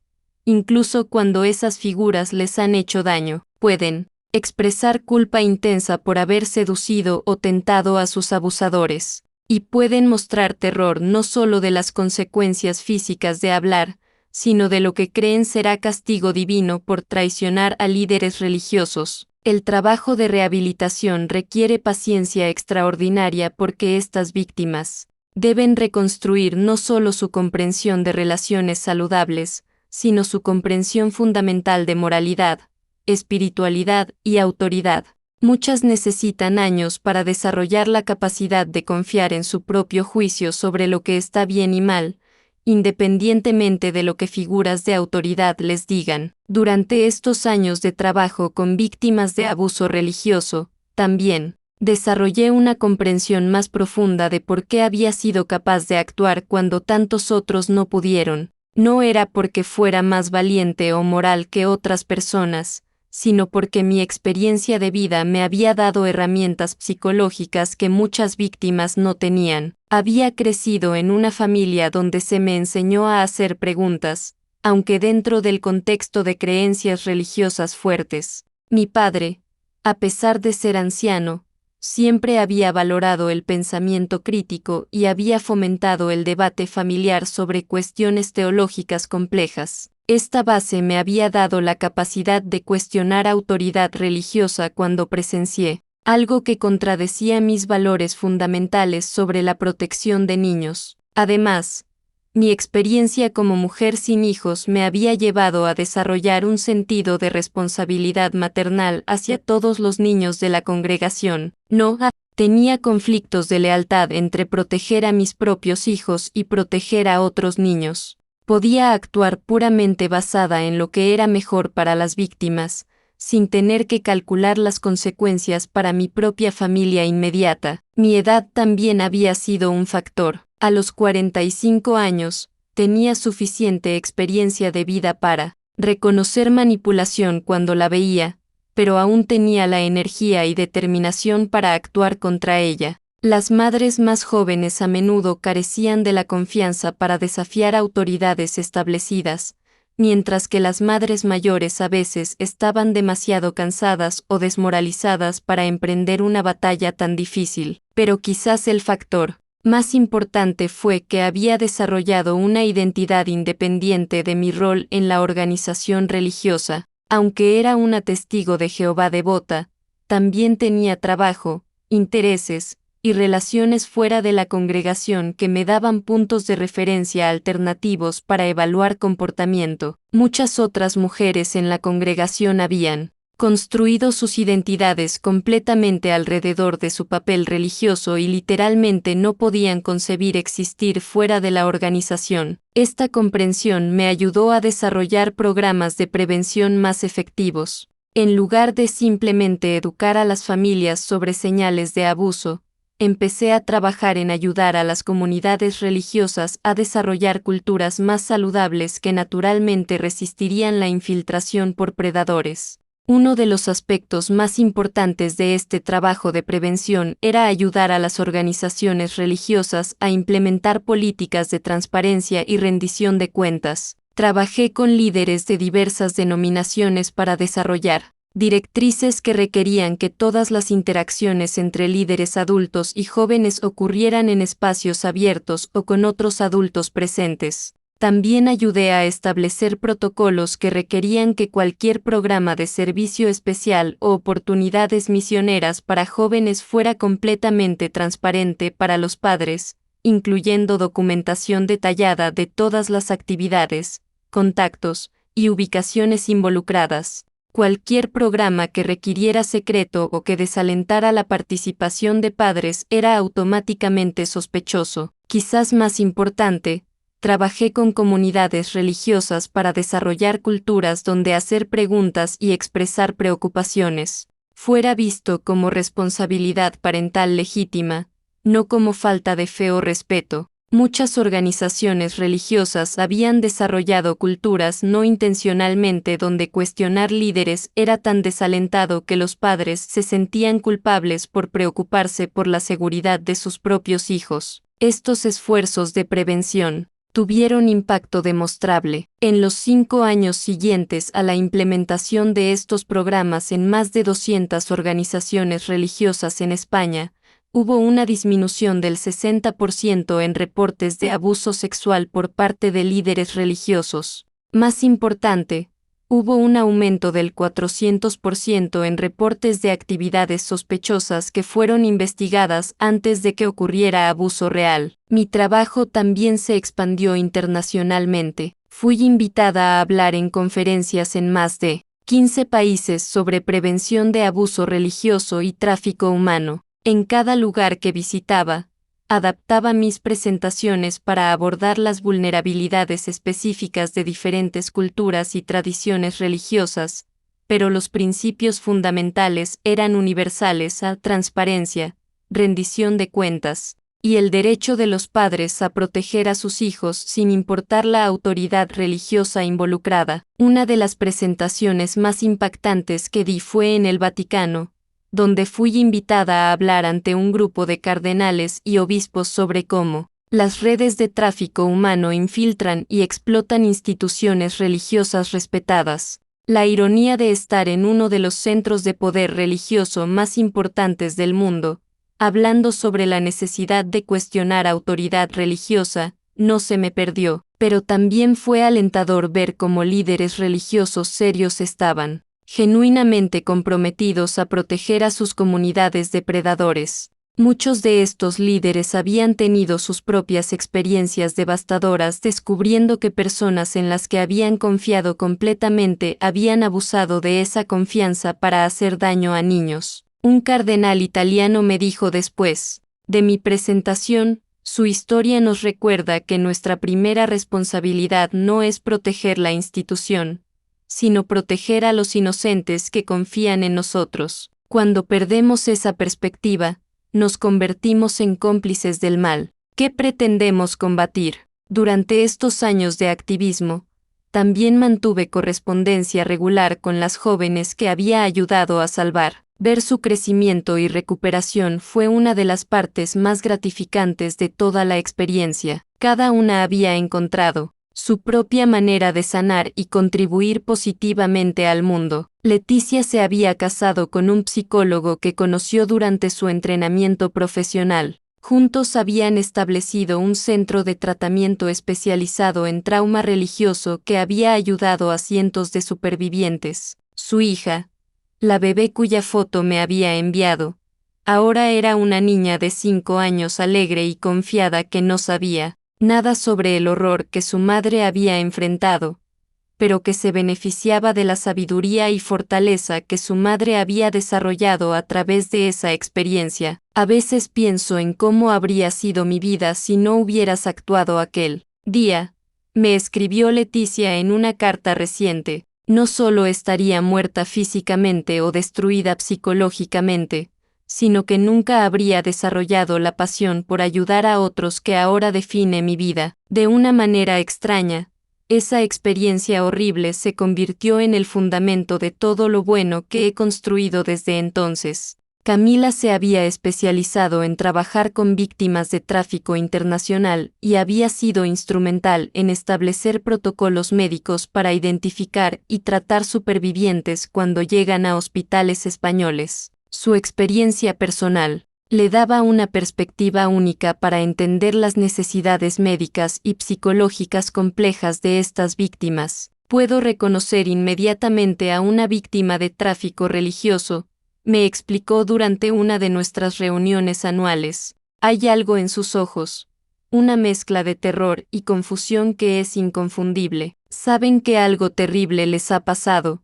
Speaker 1: incluso cuando esas figuras les han hecho daño. Pueden expresar culpa intensa por haber seducido o tentado a sus abusadores. Y pueden mostrar terror no solo de las consecuencias físicas de hablar, sino de lo que creen será castigo divino por traicionar a líderes religiosos. El trabajo de rehabilitación requiere paciencia extraordinaria porque estas víctimas deben reconstruir no solo su comprensión de relaciones saludables, sino su comprensión fundamental de moralidad, espiritualidad y autoridad. Muchas necesitan años para desarrollar la capacidad de confiar en su propio juicio sobre lo que está bien y mal, independientemente de lo que figuras de autoridad les digan. Durante estos años de trabajo con víctimas de abuso religioso, también desarrollé una comprensión más profunda de por qué había sido capaz de actuar cuando tantos otros no pudieron. No era porque fuera más valiente o moral que otras personas, sino porque mi experiencia de vida me había dado herramientas psicológicas que muchas víctimas no tenían. Había crecido en una familia donde se me enseñó a hacer preguntas, aunque dentro del contexto de creencias religiosas fuertes. Mi padre, a pesar de ser anciano, siempre había valorado el pensamiento crítico y había fomentado el debate familiar sobre cuestiones teológicas complejas. Esta base me había dado la capacidad de cuestionar autoridad religiosa cuando presencié algo que contradecía mis valores fundamentales sobre la protección de niños. Además, mi experiencia como mujer sin hijos me había llevado a desarrollar un sentido de responsabilidad maternal hacia todos los niños de la congregación. Tenía conflictos de lealtad entre proteger a mis propios hijos y proteger a otros niños. Podía actuar puramente basada en lo que era mejor para las víctimas, sin tener que calcular las consecuencias para mi propia familia inmediata. Mi edad también había sido un factor. A los 45 años, tenía suficiente experiencia de vida para reconocer manipulación cuando la veía, pero aún tenía la energía y determinación para actuar contra ella. Las madres más jóvenes a menudo carecían de la confianza para desafiar autoridades establecidas, mientras que las madres mayores a veces estaban demasiado cansadas o desmoralizadas para emprender una batalla tan difícil. Pero quizás el factor más importante fue que había desarrollado una identidad independiente de mi rol en la organización religiosa. Aunque era una testigo de Jehová devota, también tenía trabajo, intereses y relaciones fuera de la congregación que me daban puntos de referencia alternativos para evaluar comportamiento. Muchas otras mujeres en la congregación habían construido sus identidades completamente alrededor de su papel religioso y literalmente no podían concebir existir fuera de la organización. Esta comprensión me ayudó a desarrollar programas de prevención más efectivos. En lugar de simplemente educar a las familias sobre señales de abuso, empecé a trabajar en ayudar a las comunidades religiosas a desarrollar culturas más saludables que naturalmente resistirían la infiltración por predadores. Uno de los aspectos más importantes de este trabajo de prevención era ayudar a las organizaciones religiosas a implementar políticas de transparencia y rendición de cuentas. Trabajé con líderes de diversas denominaciones para desarrollar directrices que requerían que todas las interacciones entre líderes adultos y jóvenes ocurrieran en espacios abiertos o con otros adultos presentes. También ayudé a establecer protocolos que requerían que cualquier programa de servicio especial o oportunidades misioneras para jóvenes fuera completamente transparente para los padres, incluyendo documentación detallada de todas las actividades, contactos y ubicaciones involucradas. Cualquier programa que requiriera secreto o que desalentara la participación de padres era automáticamente sospechoso. Quizás más importante, trabajé con comunidades religiosas para desarrollar culturas donde hacer preguntas y expresar preocupaciones fuera visto como responsabilidad parental legítima, no como falta de fe o respeto. Muchas organizaciones religiosas habían desarrollado culturas no intencionalmente donde cuestionar líderes era tan desalentado que los padres se sentían culpables por preocuparse por la seguridad de sus propios hijos. Estos esfuerzos de prevención tuvieron impacto demostrable. En los 5 años siguientes a la implementación de estos programas en más de 200 organizaciones religiosas en España, hubo una disminución del 60% en reportes de abuso sexual por parte de líderes religiosos. Más importante, hubo un aumento del 400% en reportes de actividades sospechosas que fueron investigadas antes de que ocurriera abuso real. Mi trabajo también se expandió internacionalmente. Fui invitada a hablar en conferencias en más de 15 países sobre prevención de abuso religioso y tráfico humano. En cada lugar que visitaba, adaptaba mis presentaciones para abordar las vulnerabilidades específicas de diferentes culturas y tradiciones religiosas, pero los principios fundamentales eran universales: transparencia, rendición de cuentas, y el derecho de los padres a proteger a sus hijos sin importar la autoridad religiosa involucrada. Una de las presentaciones más impactantes que di fue en el Vaticano, donde fui invitada a hablar ante un grupo de cardenales y obispos sobre cómo las redes de tráfico humano infiltran y explotan instituciones religiosas respetadas. La ironía de estar en uno de los centros de poder religioso más importantes del mundo, hablando sobre la necesidad de cuestionar autoridad religiosa, no se me perdió, pero también fue alentador ver cómo líderes religiosos serios estaban genuinamente comprometidos a proteger a sus comunidades de predadores. Muchos de estos líderes habían tenido sus propias experiencias devastadoras descubriendo que personas en las que habían confiado completamente habían abusado de esa confianza para hacer daño a niños. Un cardenal italiano me dijo después de mi presentación, su historia nos recuerda que nuestra primera responsabilidad no es proteger la institución, sino proteger a los inocentes que confían en nosotros. Cuando perdemos esa perspectiva, nos convertimos en cómplices del mal. ¿Qué pretendemos combatir? Durante estos años de activismo, también mantuve correspondencia regular con las jóvenes que había ayudado a salvar. Ver su crecimiento y recuperación fue una de las partes más gratificantes de toda la experiencia. Cada una había encontrado su propia manera de sanar y contribuir positivamente al mundo. Leticia se había casado con un psicólogo que conoció durante su entrenamiento profesional. Juntos habían establecido un centro de tratamiento especializado en trauma religioso que había ayudado a cientos de supervivientes. Su hija, la bebé cuya foto me había enviado, ahora era una niña de 5 años alegre y confiada que no sabía nada sobre el horror que su madre había enfrentado, pero que se beneficiaba de la sabiduría y fortaleza que su madre había desarrollado a través de esa experiencia. A veces pienso en cómo habría sido mi vida si no hubieras actuado aquel día, me escribió Leticia en una carta reciente. No solo estaría muerta físicamente o destruida psicológicamente, sino que nunca habría desarrollado la pasión por ayudar a otros que ahora define mi vida. De una manera extraña, esa experiencia horrible se convirtió en el fundamento de todo lo bueno que he construido desde entonces. Camila se había especializado en trabajar con víctimas de tráfico internacional y había sido instrumental en establecer protocolos médicos para identificar y tratar supervivientes cuando llegan a hospitales españoles. Su experiencia personal le daba una perspectiva única para entender las necesidades médicas y psicológicas complejas de estas víctimas. Puedo reconocer inmediatamente a una víctima de tráfico religioso, me explicó durante una de nuestras reuniones anuales. Hay algo en sus ojos, una mezcla de terror y confusión que es inconfundible. Saben que algo terrible les ha pasado,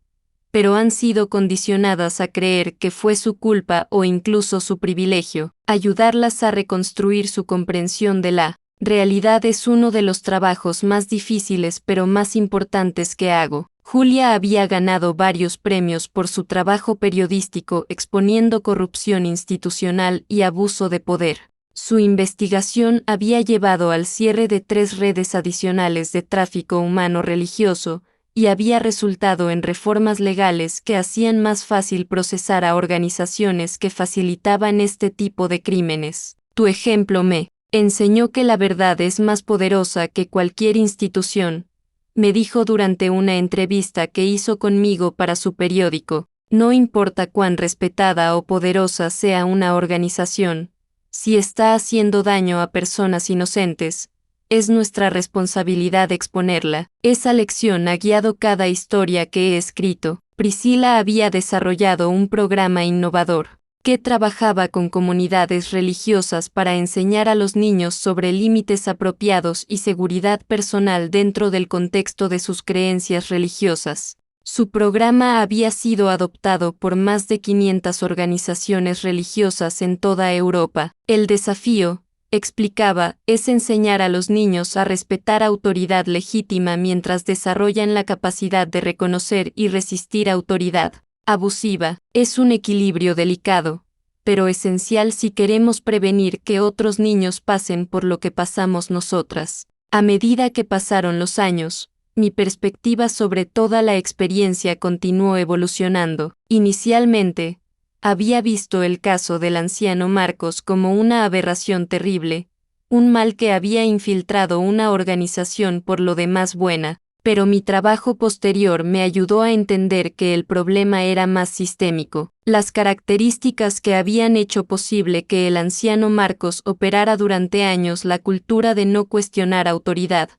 Speaker 1: pero han sido condicionadas a creer que fue su culpa o incluso su privilegio. Ayudarlas a reconstruir su comprensión de la realidad es uno de los trabajos más difíciles pero más importantes que hago. Julia había ganado varios premios por su trabajo periodístico exponiendo corrupción institucional y abuso de poder. Su investigación había llevado al cierre de 3 redes adicionales de tráfico humano religioso, y había resultado en reformas legales que hacían más fácil procesar a organizaciones que facilitaban este tipo de crímenes. Tu ejemplo me enseñó que la verdad es más poderosa que cualquier institución, me dijo durante una entrevista que hizo conmigo para su periódico. No importa cuán respetada o poderosa sea una organización, si está haciendo daño a personas inocentes, es nuestra responsabilidad exponerla. Esa lección ha guiado cada historia que he escrito. Priscila había desarrollado un programa innovador que trabajaba con comunidades religiosas para enseñar a los niños sobre límites apropiados y seguridad personal dentro del contexto de sus creencias religiosas. Su programa había sido adoptado por más de 500 organizaciones religiosas en toda Europa. El desafío, explicaba, es enseñar a los niños a respetar autoridad legítima mientras desarrollan la capacidad de reconocer y resistir autoridad abusiva. Es un equilibrio delicado, pero esencial si queremos prevenir que otros niños pasen por lo que pasamos nosotras. A medida que pasaron los años, mi perspectiva sobre toda la experiencia continuó evolucionando. Inicialmente, había visto el caso del anciano Marcos como una aberración terrible, un mal que había infiltrado una organización por lo demás buena, pero mi trabajo posterior me ayudó a entender que el problema era más sistémico. Las características que habían hecho posible que el anciano Marcos operara durante años la cultura de no cuestionar autoridad,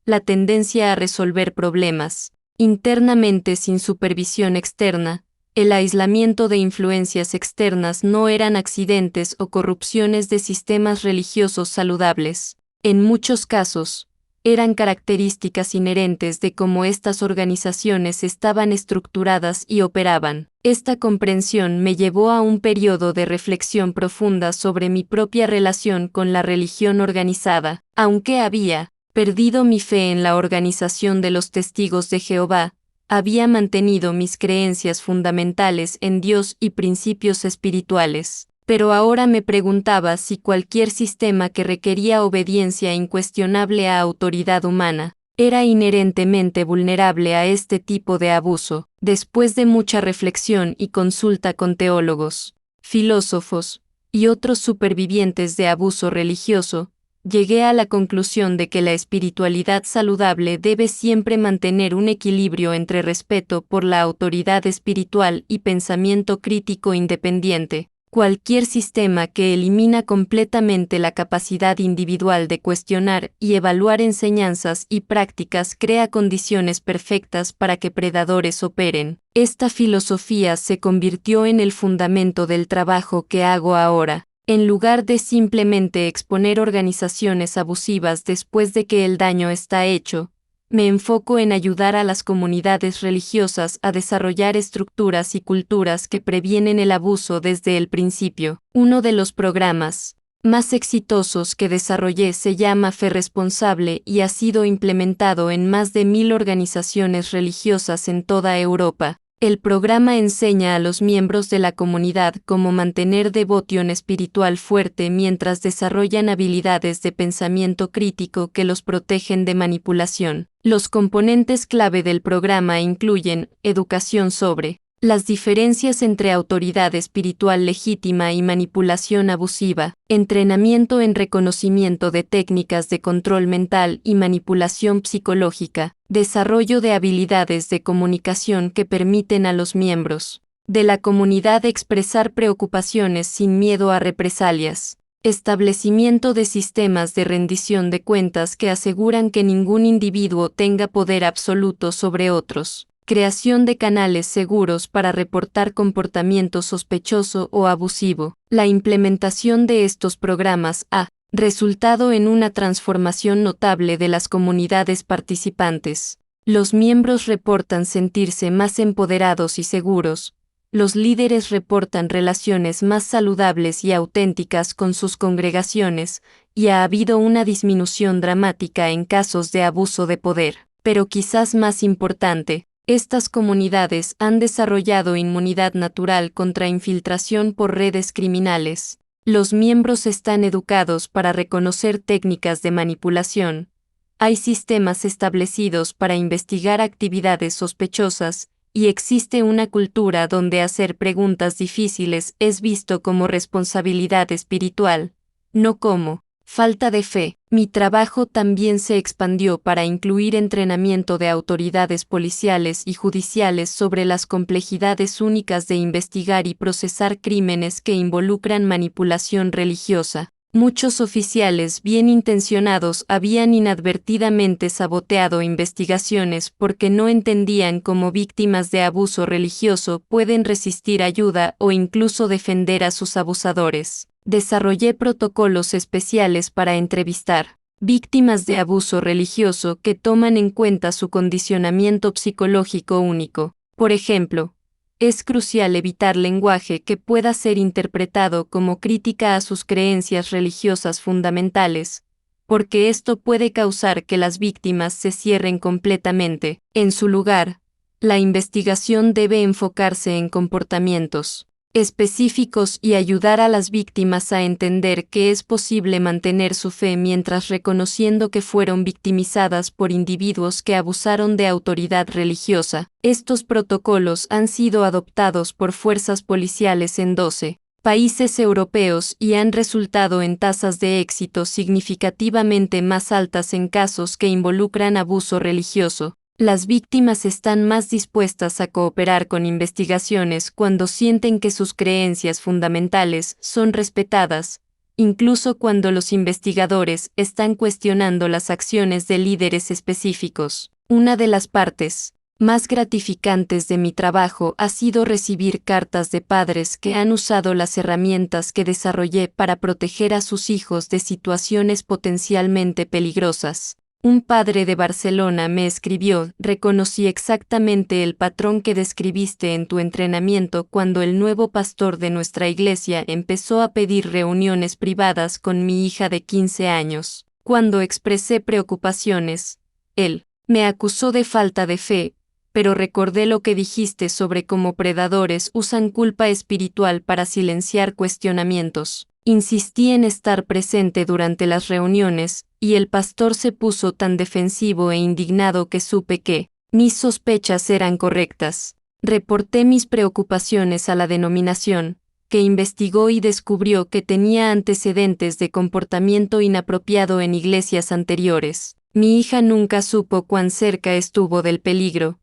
Speaker 1: la tendencia a resolver problemas internamente sin supervisión externa, el aislamiento de influencias externas no eran accidentes o corrupciones de sistemas religiosos saludables. En muchos casos, eran características inherentes de cómo estas organizaciones estaban estructuradas y operaban. Esta comprensión me llevó a un periodo de reflexión profunda sobre mi propia relación con la religión organizada. Aunque había perdido mi fe en la organización de los Testigos de Jehová, había mantenido mis creencias fundamentales en Dios y principios espirituales. Pero ahora me preguntaba si cualquier sistema que requería obediencia incuestionable a autoridad humana era inherentemente vulnerable a este tipo de abuso. Después de mucha reflexión y consulta con teólogos, filósofos y otros supervivientes de abuso religioso, llegué a la conclusión de que la espiritualidad saludable debe siempre mantener un equilibrio entre respeto por la autoridad espiritual y pensamiento crítico independiente. Cualquier sistema que elimina completamente la capacidad individual de cuestionar y evaluar enseñanzas y prácticas crea condiciones perfectas para que predadores operen. Esta filosofía se convirtió en el fundamento del trabajo que hago ahora. En lugar de simplemente exponer organizaciones abusivas después de que el daño está hecho, me enfoco en ayudar a las comunidades religiosas a desarrollar estructuras y culturas que previenen el abuso desde el principio. Uno de los programas más exitosos que desarrollé se llama Fe Responsable y ha sido implementado en más de 1000 organizaciones religiosas en toda Europa. El programa enseña a los miembros de la comunidad cómo mantener devoción espiritual fuerte mientras desarrollan habilidades de pensamiento crítico que los protegen de manipulación. Los componentes clave del programa incluyen educación sobre las diferencias entre autoridad espiritual legítima y manipulación abusiva, entrenamiento en reconocimiento de técnicas de control mental y manipulación psicológica, desarrollo de habilidades de comunicación que permiten a los miembros de la comunidad expresar preocupaciones sin miedo a represalias, establecimiento de sistemas de rendición de cuentas que aseguran que ningún individuo tenga poder absoluto sobre otros, creación de canales seguros para reportar comportamiento sospechoso o abusivo. La implementación de estos programas ha resultado en una transformación notable de las comunidades participantes. Los miembros reportan sentirse más empoderados y seguros. Los líderes reportan relaciones más saludables y auténticas con sus congregaciones, y ha habido una disminución dramática en casos de abuso de poder. Pero quizás más importante, estas comunidades han desarrollado inmunidad natural contra infiltración por redes criminales. Los miembros están educados para reconocer técnicas de manipulación. Hay sistemas establecidos para investigar actividades sospechosas, y existe una cultura donde hacer preguntas difíciles es visto como responsabilidad espiritual, no como falta de fe. Mi trabajo también se expandió para incluir entrenamiento de autoridades policiales y judiciales sobre las complejidades únicas de investigar y procesar crímenes que involucran manipulación religiosa. Muchos oficiales bien intencionados habían inadvertidamente saboteado investigaciones porque no entendían cómo víctimas de abuso religioso pueden resistir ayuda o incluso defender a sus abusadores. Desarrollé protocolos especiales para entrevistar víctimas de abuso religioso que toman en cuenta su condicionamiento psicológico único. Por ejemplo, es crucial evitar lenguaje que pueda ser interpretado como crítica a sus creencias religiosas fundamentales, porque esto puede causar que las víctimas se cierren completamente. En su lugar, la investigación debe enfocarse en comportamientos específicos y ayudar a las víctimas a entender que es posible mantener su fe mientras reconociendo que fueron victimizadas por individuos que abusaron de autoridad religiosa. Estos protocolos han sido adoptados por fuerzas policiales en 12 países europeos y han resultado en tasas de éxito significativamente más altas en casos que involucran abuso religioso. Las víctimas están más dispuestas a cooperar con investigaciones cuando sienten que sus creencias fundamentales son respetadas, incluso cuando los investigadores están cuestionando las acciones de líderes específicos. Una de las partes más gratificantes de mi trabajo ha sido recibir cartas de padres que han usado las herramientas que desarrollé para proteger a sus hijos de situaciones potencialmente peligrosas. Un padre de Barcelona me escribió: reconocí exactamente el patrón que describiste en tu entrenamiento cuando el nuevo pastor de nuestra iglesia empezó a pedir reuniones privadas con mi hija de 15 años. Cuando expresé preocupaciones, él me acusó de falta de fe, pero recordé lo que dijiste sobre cómo predadores usan culpa espiritual para silenciar cuestionamientos. Insistí en estar presente durante las reuniones, y el pastor se puso tan defensivo e indignado que supe que mis sospechas eran correctas. Reporté mis preocupaciones a la denominación, que investigó y descubrió que tenía antecedentes de comportamiento inapropiado en iglesias anteriores. Mi hija nunca supo cuán cerca estuvo del peligro,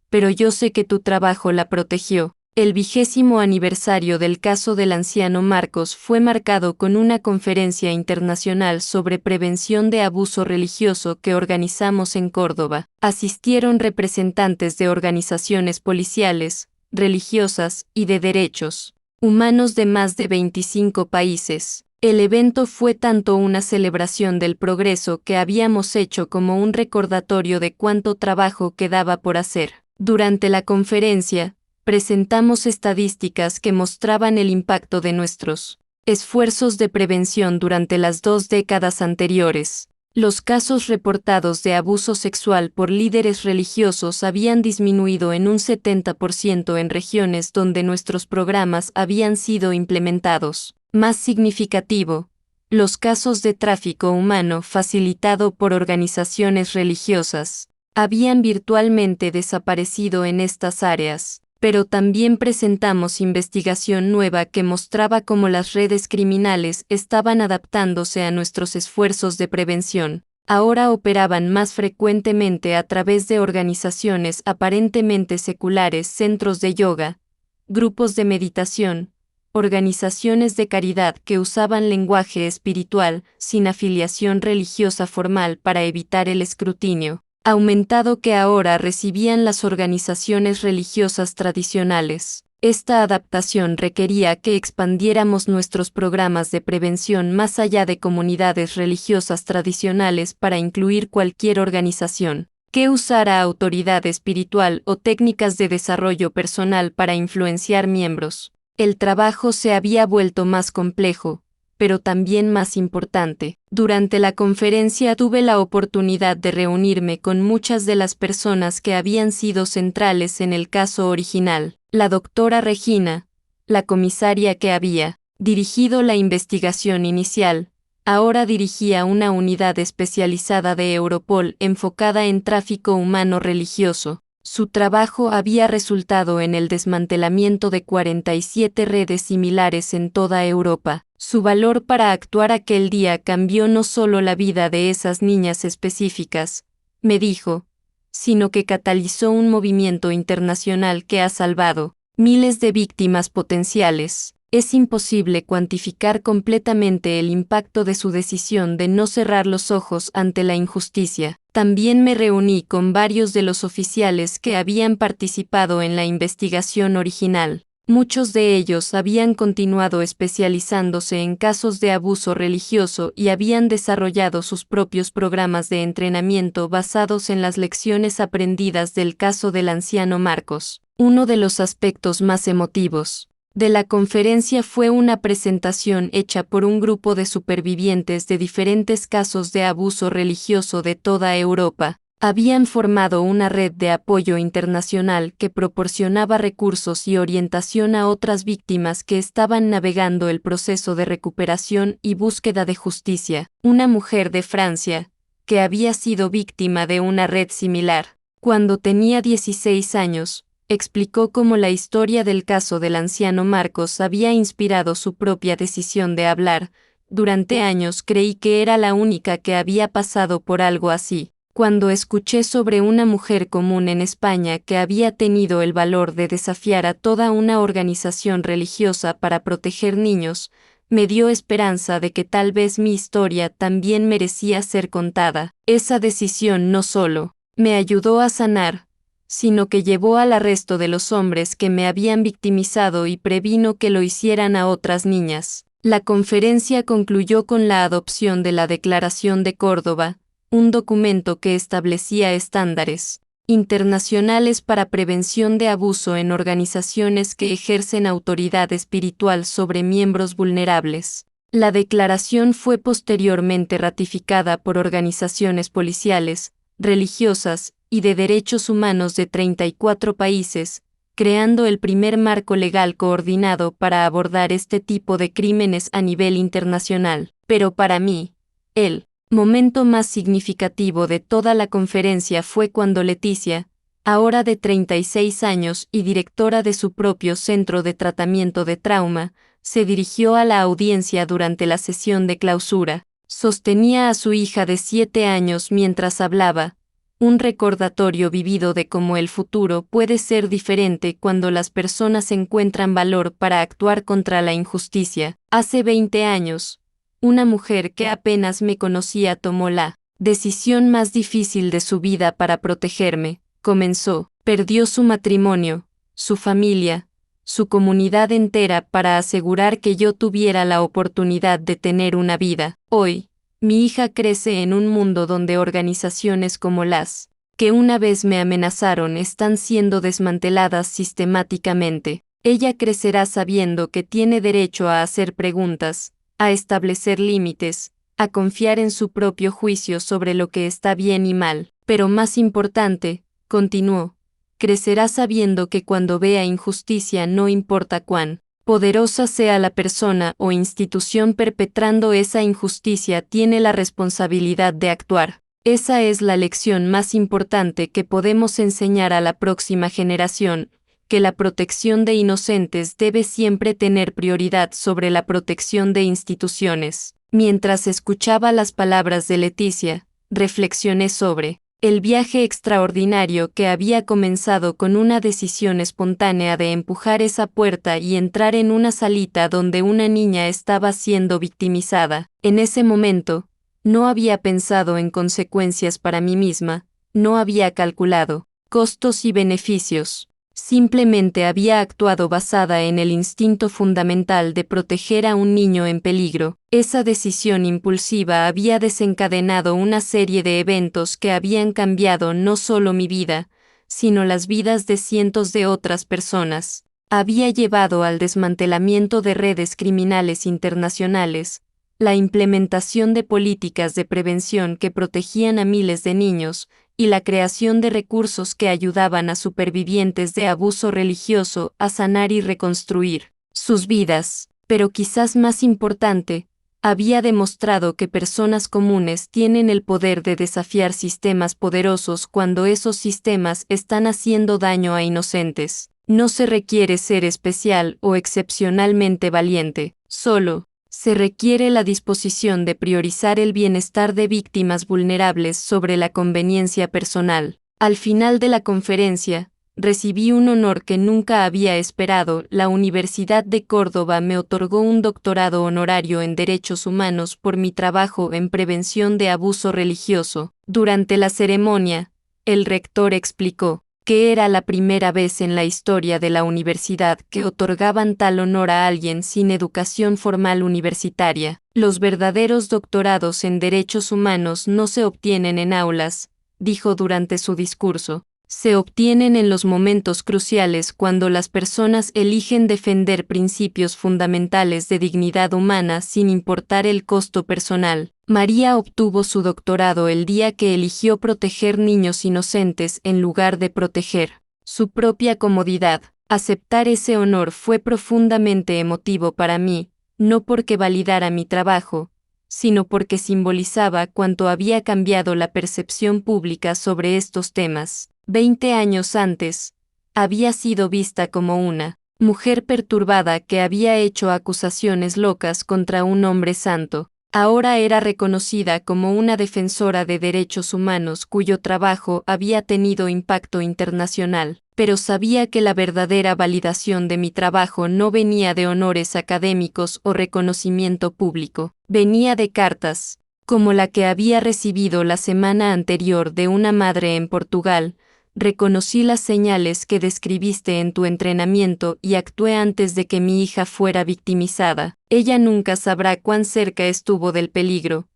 Speaker 1: pero yo sé que tu trabajo la protegió. El 20º aniversario del caso del anciano Marcos fue marcado con una conferencia internacional sobre prevención de abuso religioso que organizamos en Córdoba. Asistieron representantes de organizaciones policiales, religiosas y de derechos humanos de más de 25 países. El evento fue tanto una celebración del progreso que habíamos hecho como un recordatorio de cuánto trabajo quedaba por hacer. Durante la conferencia, presentamos estadísticas que mostraban el impacto de nuestros esfuerzos de prevención durante las 2 décadas anteriores. Los casos reportados de abuso sexual por líderes religiosos habían disminuido en un 70% en regiones donde nuestros programas habían sido implementados. Más significativo, los casos de tráfico humano facilitado por organizaciones religiosas habían virtualmente desaparecido en estas áreas. Pero también presentamos investigación nueva que mostraba cómo las redes criminales estaban adaptándose a nuestros esfuerzos de prevención. Ahora operaban más frecuentemente a través de organizaciones aparentemente seculares, centros de yoga, grupos de meditación, organizaciones de caridad que usaban lenguaje espiritual sin afiliación religiosa formal para evitar el escrutinio aumentado que ahora recibían las organizaciones religiosas tradicionales. Esta adaptación requería que expandiéramos nuestros programas de prevención más allá de comunidades religiosas tradicionales para incluir cualquier organización que usara autoridad espiritual o técnicas de desarrollo personal para influenciar miembros. El trabajo se había vuelto más complejo, pero también más importante. Durante la conferencia tuve la oportunidad de reunirme con muchas de las personas que habían sido centrales en el caso original. La doctora Regina, la comisaria que había dirigido la investigación inicial, ahora dirigía una unidad especializada de Europol enfocada en tráfico humano religioso. Su trabajo había resultado en el desmantelamiento de 47 redes similares en toda Europa. Su valor para actuar aquel día cambió no solo la vida de esas niñas específicas, me dijo, sino que catalizó un movimiento internacional que ha salvado miles de víctimas potenciales. Es imposible cuantificar completamente el impacto de su decisión de no cerrar los ojos ante la injusticia. También me reuní con varios de los oficiales que habían participado en la investigación original. Muchos de ellos habían continuado especializándose en casos de abuso religioso y habían desarrollado sus propios programas de entrenamiento basados en las lecciones aprendidas del caso del anciano Marcos. Uno de los aspectos más emotivos de la conferencia fue una presentación hecha por un grupo de supervivientes de diferentes casos de abuso religioso de toda Europa. Habían formado una red de apoyo internacional que proporcionaba recursos y orientación a otras víctimas que estaban navegando el proceso de recuperación y búsqueda de justicia. Una mujer de Francia, que había sido víctima de una red similar, cuando tenía 16 años, explicó cómo la historia del caso del anciano Marcos había inspirado su propia decisión de hablar. Durante años creí que era la única que había pasado por algo así. Cuando escuché sobre una mujer común en España que había tenido el valor de desafiar a toda una organización religiosa para proteger niños, me dio esperanza de que tal vez mi historia también merecía ser contada. Esa decisión no solo me ayudó a sanar, sino que llevó al arresto de los hombres que me habían victimizado y previno que lo hicieran a otras niñas. La conferencia concluyó con la adopción de la Declaración de Córdoba, un documento que establecía estándares internacionales para prevención de abuso en organizaciones que ejercen autoridad espiritual sobre miembros vulnerables. La declaración fue posteriormente ratificada por organizaciones policiales, religiosas y de derechos humanos de 34 países, creando el primer marco legal coordinado para abordar este tipo de crímenes a nivel internacional. Pero para mí, el momento más significativo de toda la conferencia fue cuando Leticia, ahora de 36 años y directora de su propio centro de tratamiento de trauma, se dirigió a la audiencia durante la sesión de clausura. Sostenía a su hija de 7 años mientras hablaba, un recordatorio vivido de cómo el futuro puede ser diferente cuando las personas encuentran valor para actuar contra la injusticia. Hace 20 años, una mujer que apenas me conocía tomó la decisión más difícil de su vida para protegerme. Comenzó, perdió su matrimonio, su familia, su comunidad entera para asegurar que yo tuviera la oportunidad de tener una vida. Hoy, mi hija crece en un mundo donde organizaciones como las que una vez me amenazaron están siendo desmanteladas sistemáticamente. Ella crecerá sabiendo que tiene derecho a hacer preguntas, a establecer límites, a confiar en su propio juicio sobre lo que está bien y mal. Pero más importante, continuó, crecerá sabiendo que cuando vea injusticia no importa cuán poderosa sea la persona o institución perpetrando esa injusticia tiene la responsabilidad de actuar. Esa es la lección más importante que podemos enseñar a la próxima generación, que la protección de inocentes debe siempre tener prioridad sobre la protección de instituciones. Mientras escuchaba las palabras de Leticia, reflexioné sobre el viaje extraordinario que había comenzado con una decisión espontánea de empujar esa puerta y entrar en una salita donde una niña estaba siendo victimizada. En ese momento, no había pensado en consecuencias para mí misma, no había calculado costos y beneficios. Simplemente había actuado basada en el instinto fundamental de proteger a un niño en peligro. Esa decisión impulsiva había desencadenado una serie de eventos que habían cambiado no solo mi vida, sino las vidas de cientos de otras personas. Había llevado al desmantelamiento de redes criminales internacionales, la implementación de políticas de prevención que protegían a miles de niños, y la creación de recursos que ayudaban a supervivientes de abuso religioso a sanar y reconstruir sus vidas. Pero quizás más importante, había demostrado que personas comunes tienen el poder de desafiar sistemas poderosos cuando esos sistemas están haciendo daño a inocentes. No se requiere ser especial o excepcionalmente valiente, solo se requiere la disposición de priorizar el bienestar de víctimas vulnerables sobre la conveniencia personal. Al final de la conferencia, recibí un honor que nunca había esperado. La Universidad de Córdoba me otorgó un doctorado honorario en Derechos Humanos por mi trabajo en prevención de abuso religioso. Durante la ceremonia, el rector explicó que era la primera vez en la historia de la universidad que otorgaban tal honor a alguien sin educación formal universitaria. Los verdaderos doctorados en derechos humanos no se obtienen en aulas, dijo durante su discurso. Se obtienen en los momentos cruciales cuando las personas eligen defender principios fundamentales de dignidad humana sin importar el costo personal. María obtuvo su doctorado el día que eligió proteger niños inocentes en lugar de proteger su propia comodidad. Aceptar ese honor fue profundamente emotivo para mí, no porque validara mi trabajo, sino porque simbolizaba cuánto había cambiado la percepción pública sobre estos temas. 20 años antes, había sido vista como una mujer perturbada que había hecho acusaciones locas contra un hombre santo. Ahora era reconocida como una defensora de derechos humanos cuyo trabajo había tenido impacto internacional, pero sabía que la verdadera validación de mi trabajo no venía de honores académicos o reconocimiento público, venía de cartas, como la que había recibido la semana anterior de una madre en Portugal. Reconocí las señales que describiste en tu entrenamiento y actué antes de que mi hija fuera victimizada. Ella nunca sabrá cuán cerca estuvo del peligro.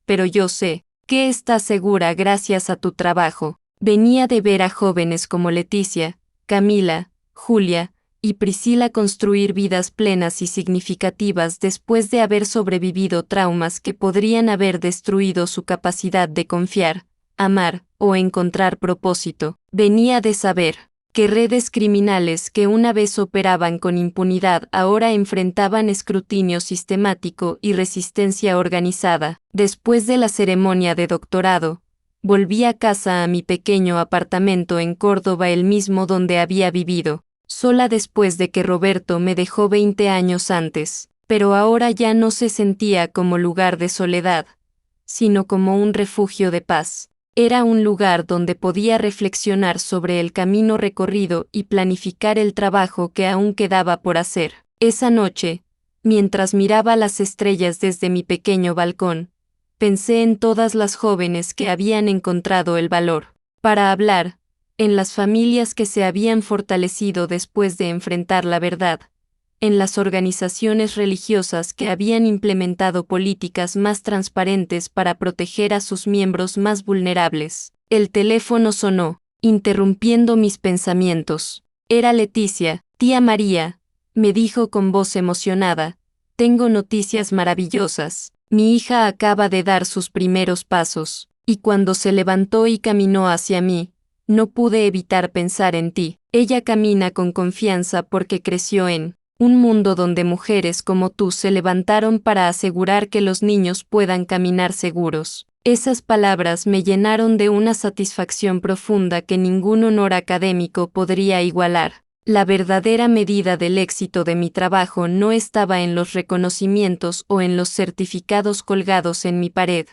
Speaker 1: Pero yo sé que está segura gracias a tu trabajo. Venía de ver a jóvenes como Leticia, Camila, Julia y Priscila construir vidas plenas y significativas después de haber sobrevivido traumas que podrían haber destruido su capacidad de confiar, amar o encontrar propósito. Venía de saber que redes criminales que una vez operaban con impunidad ahora enfrentaban escrutinio sistemático y resistencia organizada. Después de la ceremonia de doctorado, volví a casa, a mi pequeño apartamento en Córdoba, el mismo donde había vivido, sola después de que Roberto me dejó 20 años antes, pero ahora ya no se sentía como lugar de soledad, sino como un refugio de paz. Era un lugar donde podía reflexionar sobre el camino recorrido y planificar el trabajo que aún quedaba por hacer. Esa noche, mientras miraba las estrellas desde mi pequeño balcón, pensé en todas las jóvenes que habían encontrado el valor para hablar, en las familias que se habían fortalecido después de enfrentar la verdad, en las organizaciones religiosas que habían implementado políticas más transparentes para proteger a sus miembros más vulnerables. El teléfono sonó, interrumpiendo mis pensamientos. Era Leticia. Tía María, me dijo con voz emocionada, tengo noticias maravillosas. Mi hija acaba de dar sus primeros pasos, y cuando se levantó y caminó hacia mí, no pude evitar pensar en ti. Ella camina con confianza porque creció en un mundo donde mujeres como tú se levantaron para asegurar que los niños puedan caminar seguros. Esas palabras me llenaron de una satisfacción profunda que ningún honor académico podría igualar. La verdadera medida del éxito de mi trabajo no estaba en los reconocimientos o en los certificados colgados en mi pared,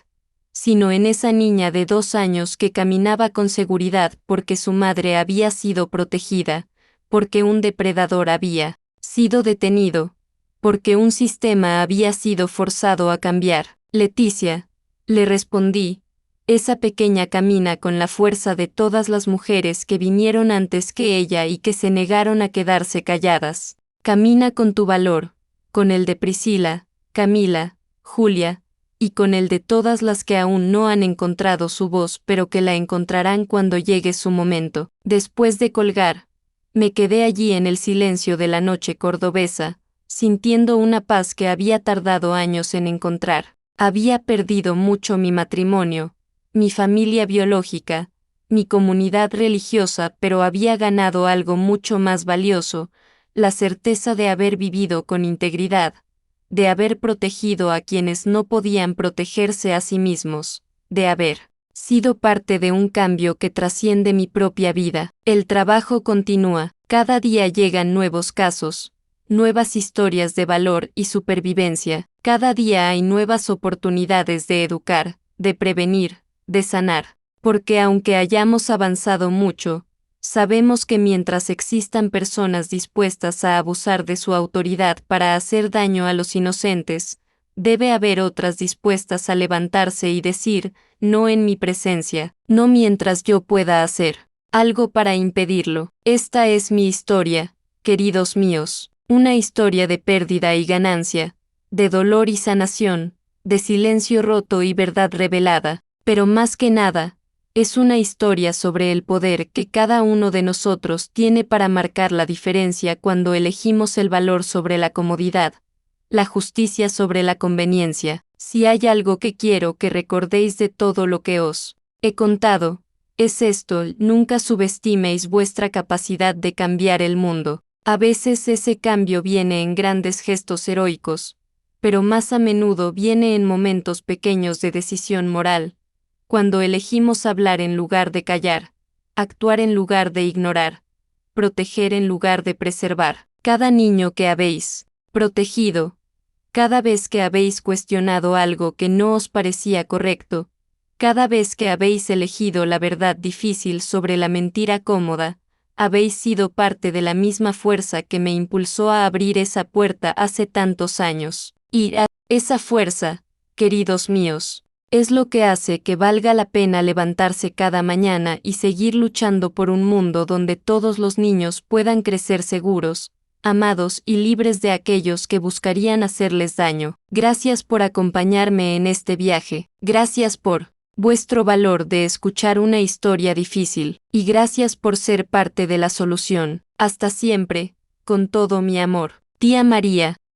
Speaker 1: sino en esa niña de 2 años que caminaba con seguridad porque su madre había sido protegida, porque un depredador había sido detenido, porque un sistema había sido forzado a cambiar. Leticia, le respondí, esa pequeña camina con la fuerza de todas las mujeres que vinieron antes que ella y que se negaron a quedarse calladas. Camina con tu valor, con el de Priscila, Camila, Julia, y con el de todas las que aún no han encontrado su voz pero que la encontrarán cuando llegue su momento. Después de colgar, me quedé allí en el silencio de la noche cordobesa, sintiendo una paz que había tardado años en encontrar. Había perdido mucho mi matrimonio, mi familia biológica, mi comunidad religiosa, pero había ganado algo mucho más valioso, la certeza de haber vivido con integridad, de haber protegido a quienes no podían protegerse a sí mismos, de haber sido parte de un cambio que trasciende mi propia vida. El trabajo continúa, cada día llegan nuevos casos, nuevas historias de valor y supervivencia, cada día hay nuevas oportunidades de educar, de prevenir, de sanar, porque aunque hayamos avanzado mucho, sabemos que mientras existan personas dispuestas a abusar de su autoridad para hacer daño a los inocentes, debe haber otras dispuestas a levantarse y decir, no en mi presencia, no mientras yo pueda hacer algo para impedirlo. Esta es mi historia, queridos míos, una historia de pérdida y ganancia, de dolor y sanación, de silencio roto y verdad revelada, pero más que nada, es una historia sobre el poder que cada uno de nosotros tiene para marcar la diferencia cuando elegimos el valor sobre la comodidad, la justicia sobre la conveniencia. Si hay algo que quiero que recordéis de todo lo que os he contado, es esto: nunca subestiméis vuestra capacidad de cambiar el mundo. A veces ese cambio viene en grandes gestos heroicos, pero más a menudo viene en momentos pequeños de decisión moral, cuando elegimos hablar en lugar de callar, actuar en lugar de ignorar, proteger en lugar de preservar. Cada niño que habéis protegido, cada vez que habéis cuestionado algo que no os parecía correcto, cada vez que habéis elegido la verdad difícil sobre la mentira cómoda, habéis sido parte de la misma fuerza que me impulsó a abrir esa puerta hace tantos años. Y esa fuerza, queridos míos, es lo que hace que valga la pena levantarse cada mañana y seguir luchando por un mundo donde todos los niños puedan crecer seguros, amados y libres de aquellos que buscarían hacerles daño. Gracias por acompañarme en este viaje, gracias por vuestro valor de escuchar una historia difícil, y gracias por ser parte de la solución. Hasta siempre, con todo mi amor. Tía María.